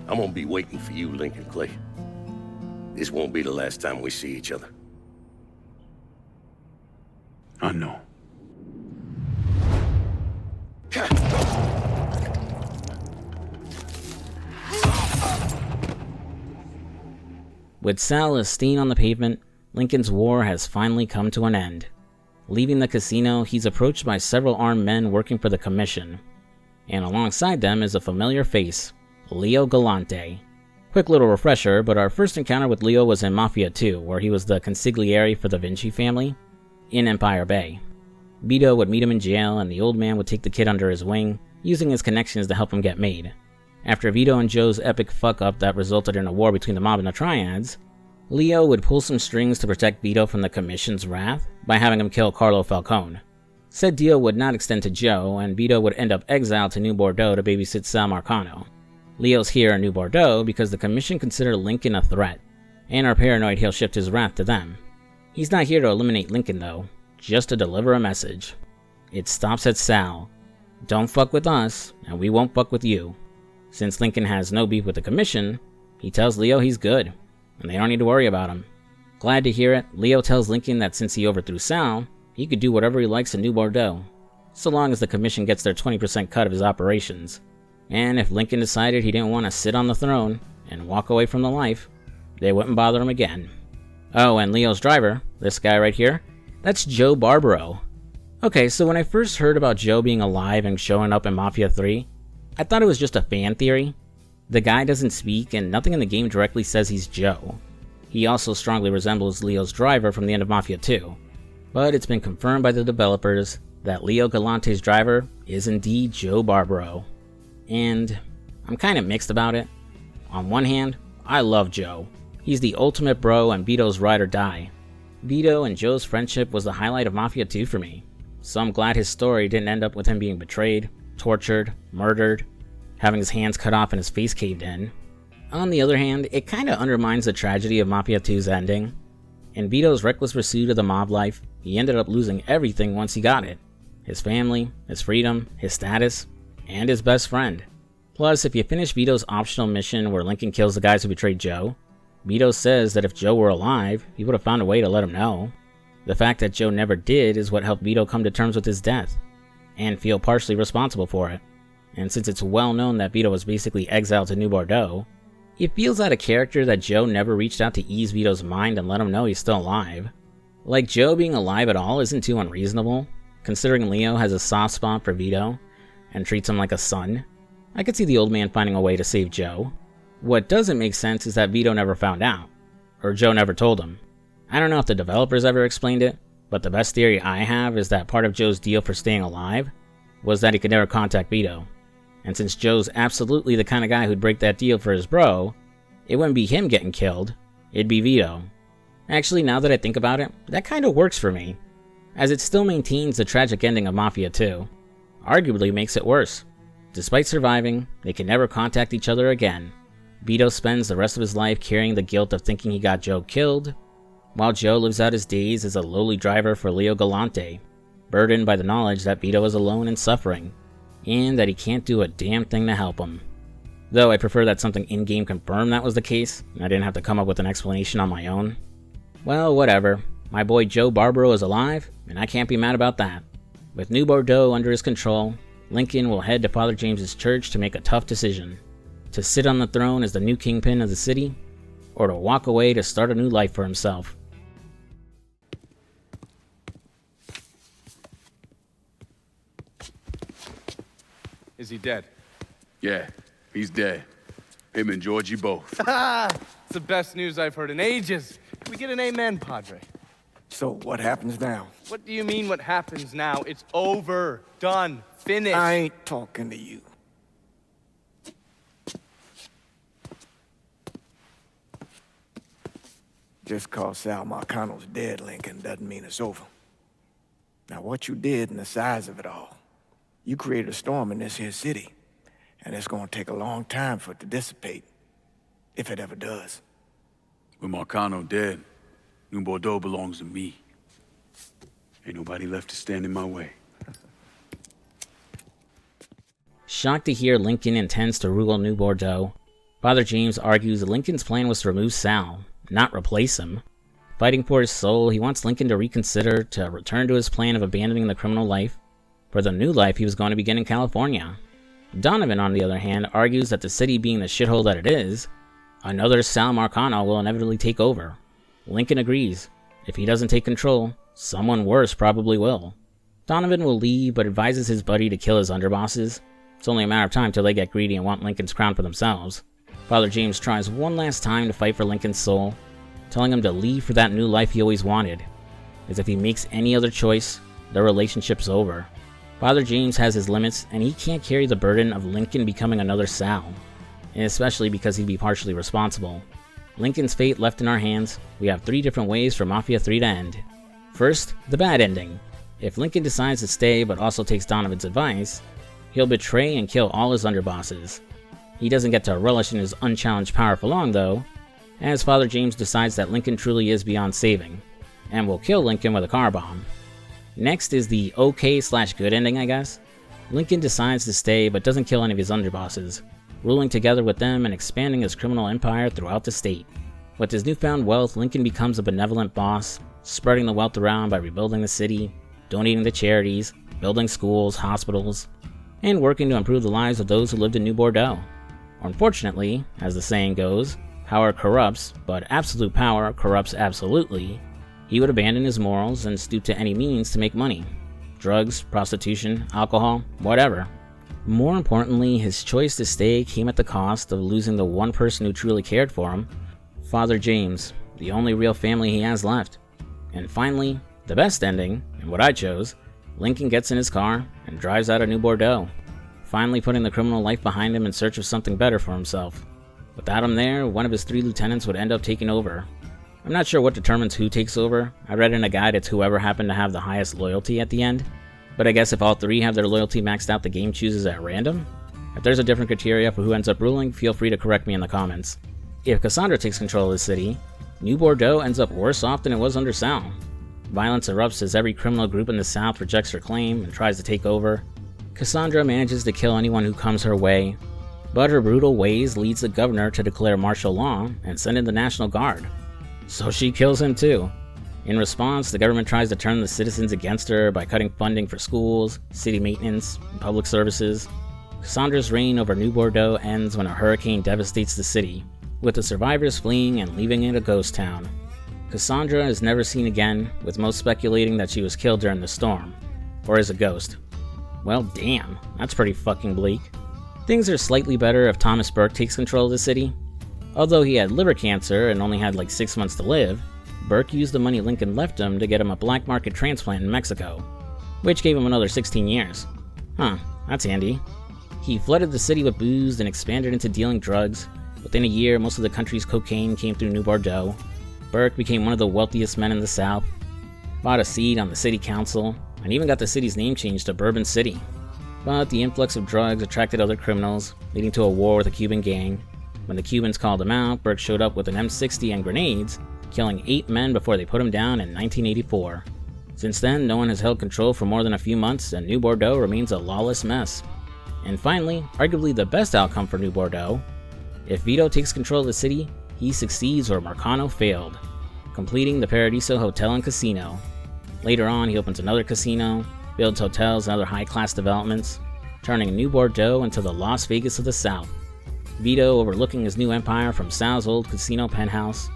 I'm gonna be waiting for you, Lincoln Clay. This won't be the last time we see each other. I know. With Sal as stain on the pavement, Lincoln's war has finally come to an end. Leaving the casino, he's approached by several armed men working for the Commission, and alongside them is a familiar face, Leo Galante. Quick little refresher, but our first encounter with Leo was in Mafia 2, where he was the consigliere for the Vinci family in Empire Bay. Vito would meet him in jail, and the old man would take the kid under his wing, using his connections to help him get made. After Vito and Joe's epic fuck-up that resulted in a war between the mob and the Triads, Leo would pull some strings to protect Vito from the Commission's wrath by having him kill Carlo Falcone. Said deal would not extend to Joe, and Vito would end up exiled to New Bordeaux to babysit Sal Marcano. Leo's here in New Bordeaux because the Commission consider Lincoln a threat, and are paranoid he'll shift his wrath to them. He's not here to eliminate Lincoln though, just to deliver a message. It stops at Sal. Don't fuck with us, and we won't fuck with you. Since Lincoln has no beef with the Commission, he tells Leo he's good, and they don't need to worry about him. Glad to hear it, Leo tells Lincoln that since he overthrew Sal, he could do whatever he likes in New Bordeaux, so long as the Commission gets their 20% cut of his operations. And if Lincoln decided he didn't want to sit on the throne and walk away from the life, they wouldn't bother him again. Oh, and Leo's driver, this guy right here, that's Joe Barbaro. Okay, so when I first heard about Joe being alive and showing up in Mafia 3, I thought it was just a fan theory. The guy doesn't speak, and nothing in the game directly says he's Joe. He also strongly resembles Leo's driver from the end of Mafia 2, but it's been confirmed by the developers that Leo Galante's driver is indeed Joe Barbaro. And I'm kinda mixed about it. On one hand, I love Joe. He's the ultimate bro and Vito's ride or die. Vito and Joe's friendship was the highlight of Mafia 2 for me, so I'm glad his story didn't end up with him being betrayed, tortured, murdered, having his hands cut off and his face caved in. On the other hand, it kinda undermines the tragedy of Mafia 2's ending. In Vito's reckless pursuit of the mob life, he ended up losing everything once he got it. His family, his freedom, his status, and his best friend. Plus, if you finish Vito's optional mission where Lincoln kills the guys who betrayed Joe, Vito says that if Joe were alive, he would have found a way to let him know. The fact that Joe never did is what helped Vito come to terms with his death, and feel partially responsible for it. And since it's well known that Vito was basically exiled to New Bordeaux, it feels out of character that Joe never reached out to ease Vito's mind and let him know he's still alive. Like, Joe being alive at all isn't too unreasonable, considering Leo has a soft spot for Vito and treats him like a son. I could see the old man finding a way to save Joe. What doesn't make sense is that Vito never found out, or Joe never told him. I don't know if the developers ever explained it, but the best theory I have is that part of Joe's deal for staying alive was that he could never contact Vito. And since Joe's absolutely the kind of guy who'd break that deal for his bro, it wouldn't be him getting killed, it'd be Vito. Actually, now that I think about it, that kinda works for me, as it still maintains the tragic ending of Mafia 2. Arguably makes it worse. Despite surviving, they can never contact each other again. Vito spends the rest of his life carrying the guilt of thinking he got Joe killed, while Joe lives out his days as a lowly driver for Leo Galante, burdened by the knowledge that Vito is alone and suffering, and that he can't do a damn thing to help him. Though I prefer that something in-game confirmed that was the case, and I didn't have to come up with an explanation on my own. Well, whatever. My boy Joe Barbaro is alive, and I can't be mad about that. With New Bordeaux under his control, Lincoln will head to Father James's church to make a tough decision. To sit on the throne as the new kingpin of the city, or to walk away to start a new life for himself. Is he dead? Yeah, he's dead. Him and Georgie both. It's the best news I've heard in ages. Can we get an amen, Padre? So what happens now? What do you mean what happens now? It's over. Done. Finished. I ain't talking to you. Just cause Sal Marcano's dead, Lincoln, doesn't mean it's over. Now, what you did and the size of it all, you created a storm in this here city, and it's gonna take a long time for it to dissipate, if it ever does. With Marcano dead, New Bordeaux belongs to me. Ain't nobody left to stand in my way. Shocked to hear Lincoln intends to rule New Bordeaux, Father James argues Lincoln's plan was to remove Sal, not replace him. Fighting for his soul, he wants Lincoln to reconsider, to return to his plan of abandoning the criminal life for the new life he was going to begin in California. Donovan, on the other hand, argues that the city being the shithole that it is, Another Sal Marcano will inevitably take over. Lincoln agrees. If he doesn't take control, someone worse probably will. Donovan will leave, but advises his buddy to kill his underbosses. It's only a matter of time till they get greedy and want Lincoln's crown for themselves. Father James tries one last time to fight for Lincoln's soul, telling him to leave for that new life he always wanted, as if he makes any other choice, their relationship's over. Father James has his limits, and he can't carry the burden of Lincoln becoming another Sal, and especially because he'd be partially responsible. Lincoln's fate left in our hands. We have 3 different ways for Mafia 3 to end. First, the bad ending. If Lincoln decides to stay but also takes Donovan's advice, he'll betray and kill all his underbosses. He doesn't get to relish in his unchallenged power for long though, as Father James decides that Lincoln truly is beyond saving, and will kill Lincoln with a car bomb. Next is the okay/good ending, I guess. Lincoln decides to stay but doesn't kill any of his underbosses, ruling together with them and expanding his criminal empire throughout the state. With his newfound wealth, Lincoln becomes a benevolent boss, spreading the wealth around by rebuilding the city, donating to charities, building schools, hospitals, and working to improve the lives of those who lived in New Bordeaux. Unfortunately, as the saying goes, power corrupts, but absolute power corrupts absolutely. He would abandon his morals and stoop to any means to make money. Drugs, prostitution, alcohol, whatever. More importantly, his choice to stay came at the cost of losing the one person who truly cared for him, Father James, the only real family he has left. And finally, the best ending, and what I chose, Lincoln gets in his car and drives out of New Bordeaux, finally putting the criminal life behind him in search of something better for himself. Without him there, one of his 3 lieutenants would end up taking over. I'm not sure what determines who takes over. I read in a guide it's whoever happened to have the highest loyalty at the end, but I guess if all 3 have their loyalty maxed out, the game chooses at random? If there's a different criteria for who ends up ruling, feel free to correct me in the comments. If Cassandra takes control of the city, New Bordeaux ends up worse off than it was under Sal. Violence erupts as every criminal group in the south rejects her claim and tries to take over. Cassandra manages to kill anyone who comes her way, but her brutal ways leads the governor to declare martial law and send in the National Guard. So she kills him too. In response, the government tries to turn the citizens against her by cutting funding for schools, city maintenance, and public services. Cassandra's reign over New Bordeaux ends when a hurricane devastates the city, with the survivors fleeing and leaving it a ghost town. Cassandra is never seen again, with most speculating that she was killed during the storm, or is a ghost. Well damn, that's pretty fucking bleak. Things are slightly better if Thomas Burke takes control of the city. Although he had liver cancer and only had like 6 months to live, Burke used the money Lincoln left him to get him a black market transplant in Mexico, which gave him another 16 years. Huh, that's handy. He flooded the city with booze and expanded into dealing drugs. Within a year, most of the country's cocaine came through New Bordeaux. Burke became one of the wealthiest men in the South, bought a seat on the city council, and even got the city's name changed to Bourbon City. But the influx of drugs attracted other criminals, leading to a war with a Cuban gang. When the Cubans called him out, Burke showed up with an M60 and grenades, killing 8 men before they put him down in 1984. Since then, no one has held control for more than a few months, and New Bordeaux remains a lawless mess. And finally, arguably the best outcome for New Bordeaux, if Vito takes control of the city, he succeeds where Marcano failed, completing the Paradiso Hotel and Casino. Later on, he opens another casino, builds hotels and other high-class developments, turning New Bordeaux into the Las Vegas of the South. Vito overlooking his new empire from Sal's old casino penthouse.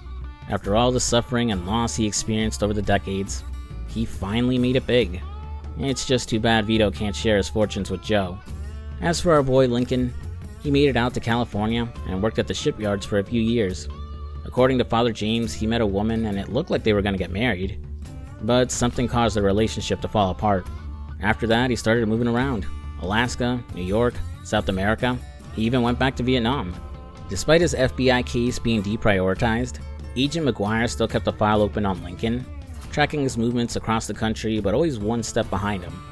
After all the suffering and loss he experienced over the decades, he finally made it big. It's just too bad Vito can't share his fortunes with Joe. As for our boy Lincoln, he made it out to California and worked at the shipyards for a few years. According to Father James, he met a woman and it looked like they were going to get married, but something caused the relationship to fall apart. After that, he started moving around. Alaska, New York, South America. He even went back to Vietnam. Despite his FBI case being deprioritized, Agent McGuire still kept a file open on Lincoln, tracking his movements across the country but always one step behind him.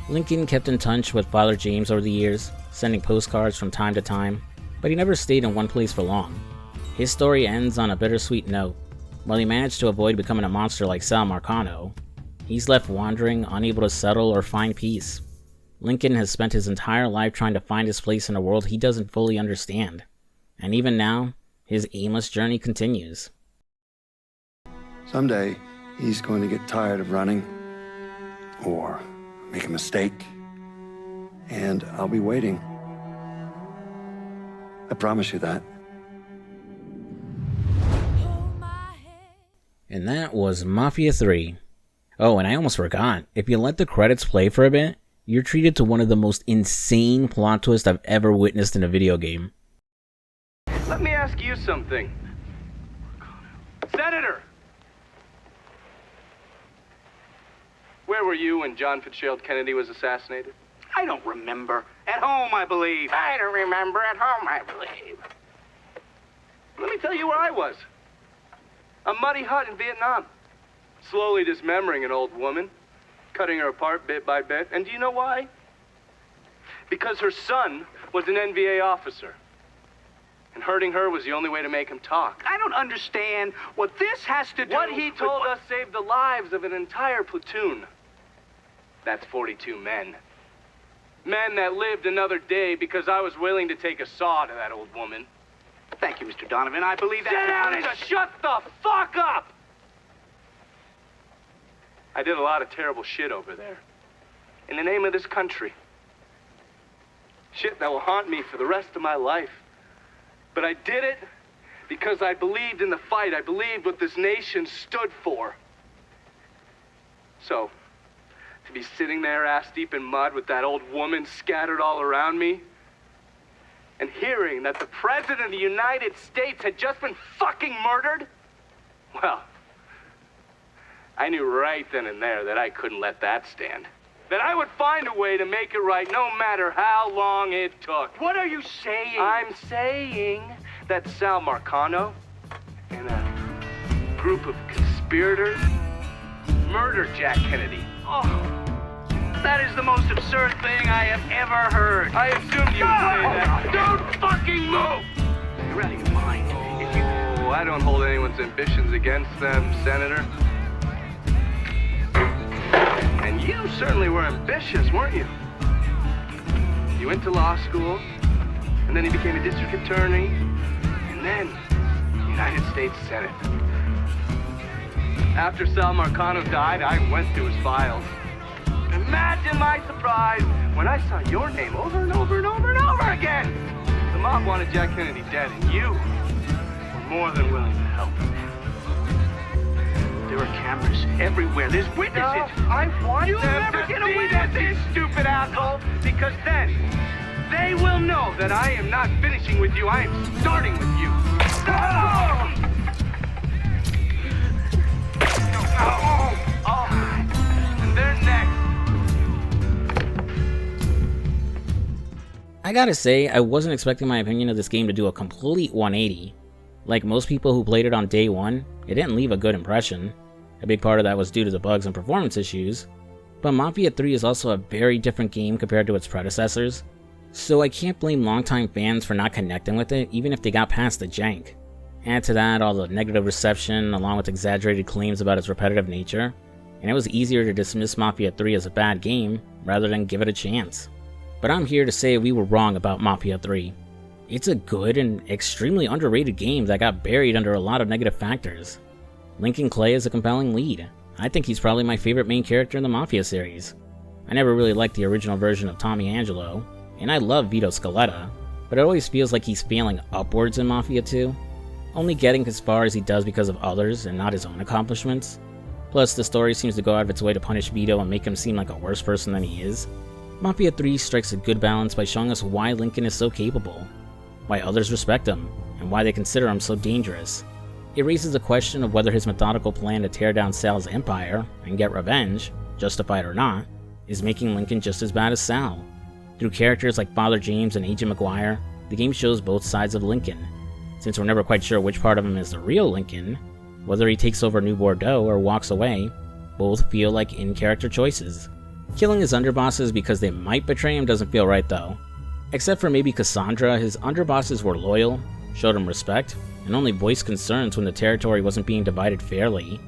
Lincoln kept in touch with Father James over the years, sending postcards from time to time, but he never stayed in one place for long. His story ends on a bittersweet note. While he managed to avoid becoming a monster like Sal Marcano, he's left wandering, unable to settle or find peace. Lincoln has spent his entire life trying to find his place in a world he doesn't fully understand. And even now, his aimless journey continues. Someday, he's going to get tired of running, or make a mistake, and I'll be waiting. I promise you that. And that was Mafia 3. Oh, and I almost forgot. If you let the credits play for a bit, you're treated to one of the most insane plot twists I've ever witnessed in a video game. Let me ask you something. Senator! Where were you when John Fitzgerald Kennedy was assassinated? I don't remember. At home, I believe. I don't remember. At home, I believe. Let me tell you where I was. A muddy hut in Vietnam. Slowly dismembering an old woman. Cutting her apart bit by bit. And do you know why? Because her son was an NVA officer. And hurting her was the only way to make him talk. I don't understand what this has to do What he with told us saved the lives of an entire platoon. That's 42 men. Men that lived another day because I was willing to take a saw to that old woman. Thank you, Mr. Donovan. I believe that. Sit down and shut the fuck up! I did a lot of terrible shit over there. In the name of this country. Shit that will haunt me for the rest of my life. But I did it because I believed in the fight. I believed what this nation stood for. So, to be sitting there ass deep in mud with that old woman scattered all around me, and hearing that the President of the United States had just been fucking murdered, well, I knew right then and there that I couldn't let that stand. That I would find a way to make it right no matter how long it took. What are you saying? I'm saying that Sal Marcano and a group of conspirators murdered Jack Kennedy. Oh, that is the most absurd thing I have ever heard. I assumed you would say that. Don't fucking move! You're out of your mind. If you... Oh, I don't hold anyone's ambitions against them, Senator. And you certainly were ambitious, weren't you? You went to law school, and then you became a district attorney, and then United States Senate. After Sal Marcano died, I went through his files. Imagine my surprise when I saw your name over and over and over and over again. The mob wanted Jack Kennedy dead, and you were more than willing to help. There are cameras everywhere. There's witnesses. No, I want You'll them never to get see away this, with you this. stupid asshole, because then they will know that I am not finishing with you. I am starting with you. Oh! And they're next. I gotta say, I wasn't expecting my opinion of this game to do a complete 180. Like most people who played it on day one, it didn't leave a good impression. A big part of that was due to the bugs and performance issues. But Mafia 3 is also a very different game compared to its predecessors, so I can't blame longtime fans for not connecting with it even if they got past the jank. Add to that all the negative reception along with exaggerated claims about its repetitive nature, and it was easier to dismiss Mafia 3 as a bad game rather than give it a chance. But I'm here to say we were wrong about Mafia 3. It's a good and extremely underrated game that got buried under a lot of negative factors. Lincoln Clay is a compelling lead. I think he's probably my favorite main character in the Mafia series. I never really liked the original version of Tommy Angelo, and I love Vito Scaletta, but it always feels like he's failing upwards in Mafia 2, only getting as far as he does because of others and not his own accomplishments. Plus, the story seems to go out of its way to punish Vito and make him seem like a worse person than he is. Mafia 3 strikes a good balance by showing us why Lincoln is so capable, why others respect him, and why they consider him so dangerous. It raises the question of whether his methodical plan to tear down Sal's empire and get revenge, justified or not, is making Lincoln just as bad as Sal. Through characters like Father James and Agent McGuire, the game shows both sides of Lincoln. Since we're never quite sure which part of him is the real Lincoln, whether he takes over New Bordeaux or walks away, both feel like in-character choices. Killing his underbosses because they might betray him doesn't feel right though. Except for maybe Cassandra, his underbosses were loyal, showed him respect, and only voiced concerns when the territory wasn't being divided fairly.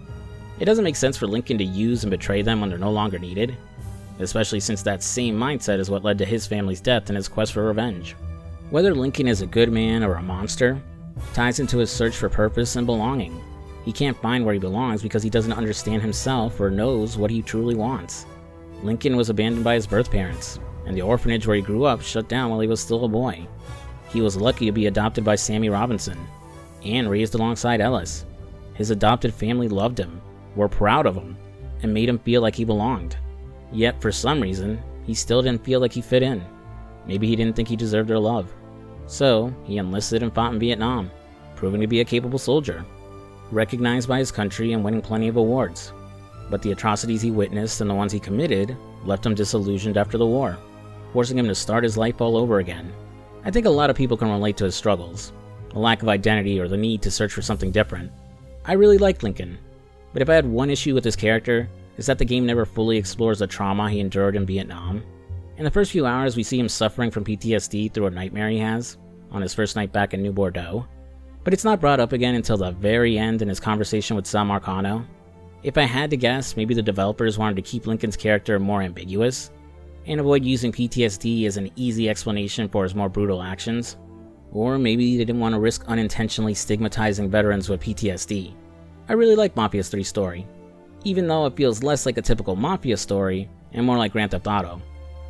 It doesn't make sense for Lincoln to use and betray them when they're no longer needed, especially since that same mindset is what led to his family's death and his quest for revenge. Whether Lincoln is a good man or a monster ties into his search for purpose and belonging. He can't find where he belongs because he doesn't understand himself or knows what he truly wants. Lincoln was abandoned by his birth parents, and the orphanage where he grew up shut down while he was still a boy. He was lucky to be adopted by Sammy Robinson, and raised alongside Ellis. His adopted family loved him, were proud of him, and made him feel like he belonged. Yet, for some reason, he still didn't feel like he fit in. Maybe he didn't think he deserved their love. So, he enlisted and fought in Vietnam, proving to be a capable soldier, recognized by his country and winning plenty of awards. But the atrocities he witnessed and the ones he committed left him disillusioned after the war, forcing him to start his life all over again. I think a lot of people can relate to his struggles, the lack of identity or the need to search for something different. I really like Lincoln, but if I had one issue with his character, is that the game never fully explores the trauma he endured in Vietnam. In the first few hours, we see him suffering from PTSD through a nightmare he has on his first night back in New Bordeaux, but it's not brought up again until the very end in his conversation with Sal Marcano. If I had to guess, maybe the developers wanted to keep Lincoln's character more ambiguous, and avoid using PTSD as an easy explanation for his more brutal actions. Or maybe they didn't want to risk unintentionally stigmatizing veterans with PTSD. I really like Mafia 3's story, even though it feels less like a typical Mafia story and more like Grand Theft Auto.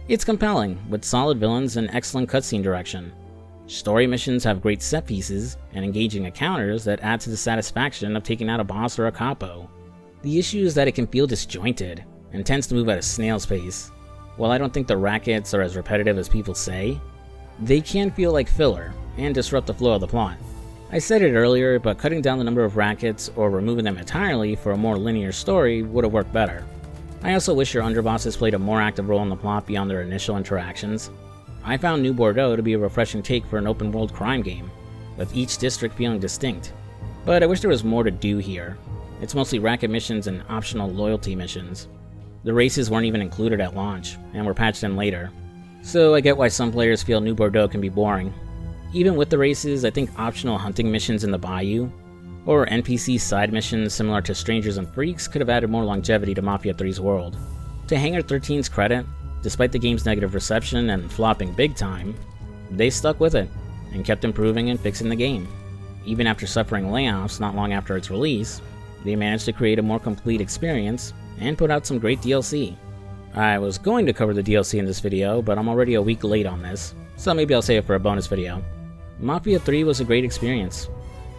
It's compelling, with solid villains and excellent cutscene direction. Story missions have great set pieces and engaging encounters that add to the satisfaction of taking out a boss or a capo. The issue is that it can feel disjointed and tends to move at a snail's pace. While I don't think the rackets are as repetitive as people say, they can feel like filler and disrupt the flow of the plot. I said it earlier, but cutting down the number of rackets or removing them entirely for a more linear story would have worked better. I also wish your underbosses played a more active role in the plot beyond their initial interactions. I found New Bordeaux to be a refreshing take for an open world crime game, with each district feeling distinct. But I wish there was more to do here. It's mostly racket missions and optional loyalty missions. The races weren't even included at launch, and were patched in later. So I get why some players feel New Bordeaux can be boring. Even with the races, I think optional hunting missions in the bayou, or NPC side missions similar to Strangers and Freaks could have added more longevity to Mafia 3's world. To Hangar 13's credit, despite the game's negative reception and flopping big time, they stuck with it, and kept improving and fixing the game. Even after suffering layoffs not long after its release, they managed to create a more complete experience and put out some great DLC. I was going to cover the DLC in this video, but I'm already a week late on this, so maybe I'll save it for a bonus video. Mafia 3 was a great experience.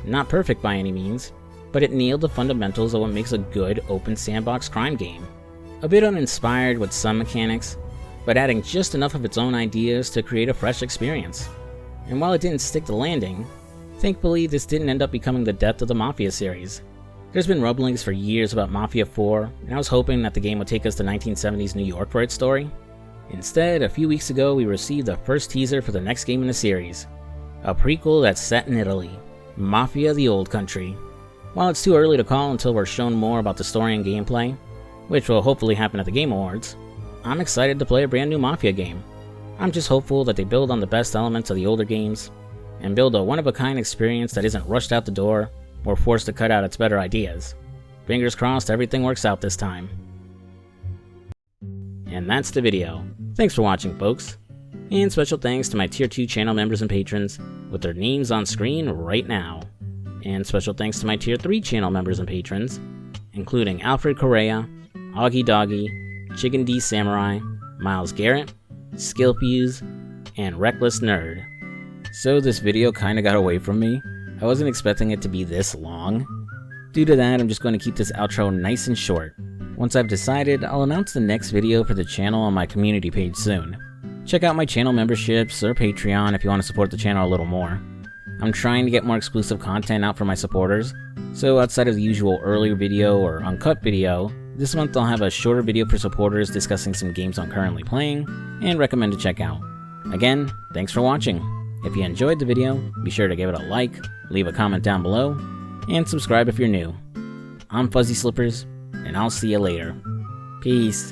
Not perfect by any means, but it nailed the fundamentals of what makes a good open sandbox crime game. A bit uninspired with some mechanics, but adding just enough of its own ideas to create a fresh experience. And while it didn't stick the landing, thankfully this didn't end up becoming the death of the Mafia series. There's been rumblings for years about Mafia 4, and I was hoping that the game would take us to 1970s New York for its story. Instead, a few weeks ago we received the first teaser for the next game in the series. A prequel that's set in Italy, Mafia: The Old Country. While it's too early to call until we're shown more about the story and gameplay, which will hopefully happen at the Game Awards, I'm excited to play a brand new Mafia game. I'm just hopeful that they build on the best elements of the older games, and build a one-of-a-kind experience that isn't rushed out the door or forced to cut out its better ideas. Fingers crossed everything works out this time. And that's the video. Thanks for watching, folks. And special thanks to my Tier 2 channel members and patrons with their names on screen right now. And special thanks to my Tier 3 channel members and patrons, including Alfred Correa, Augie Doggy, Chicken D Samurai, Miles Garrett, Skillfuse, and Reckless Nerd. So this video kinda got away from me. I wasn't expecting it to be this long. Due to that, I'm just going to keep this outro nice and short. Once I've decided, I'll announce the next video for the channel on my community page soon. Check out my channel memberships or Patreon if you want to support the channel a little more. I'm trying to get more exclusive content out for my supporters, so outside of the usual early video or uncut video, this month I'll have a shorter video for supporters discussing some games I'm currently playing and recommend to check out. Again, thanks for watching. If you enjoyed the video, be sure to give it a like, leave a comment down below, and subscribe if you're new. I'm Fuzzy Slippers, and I'll see you later. Peace.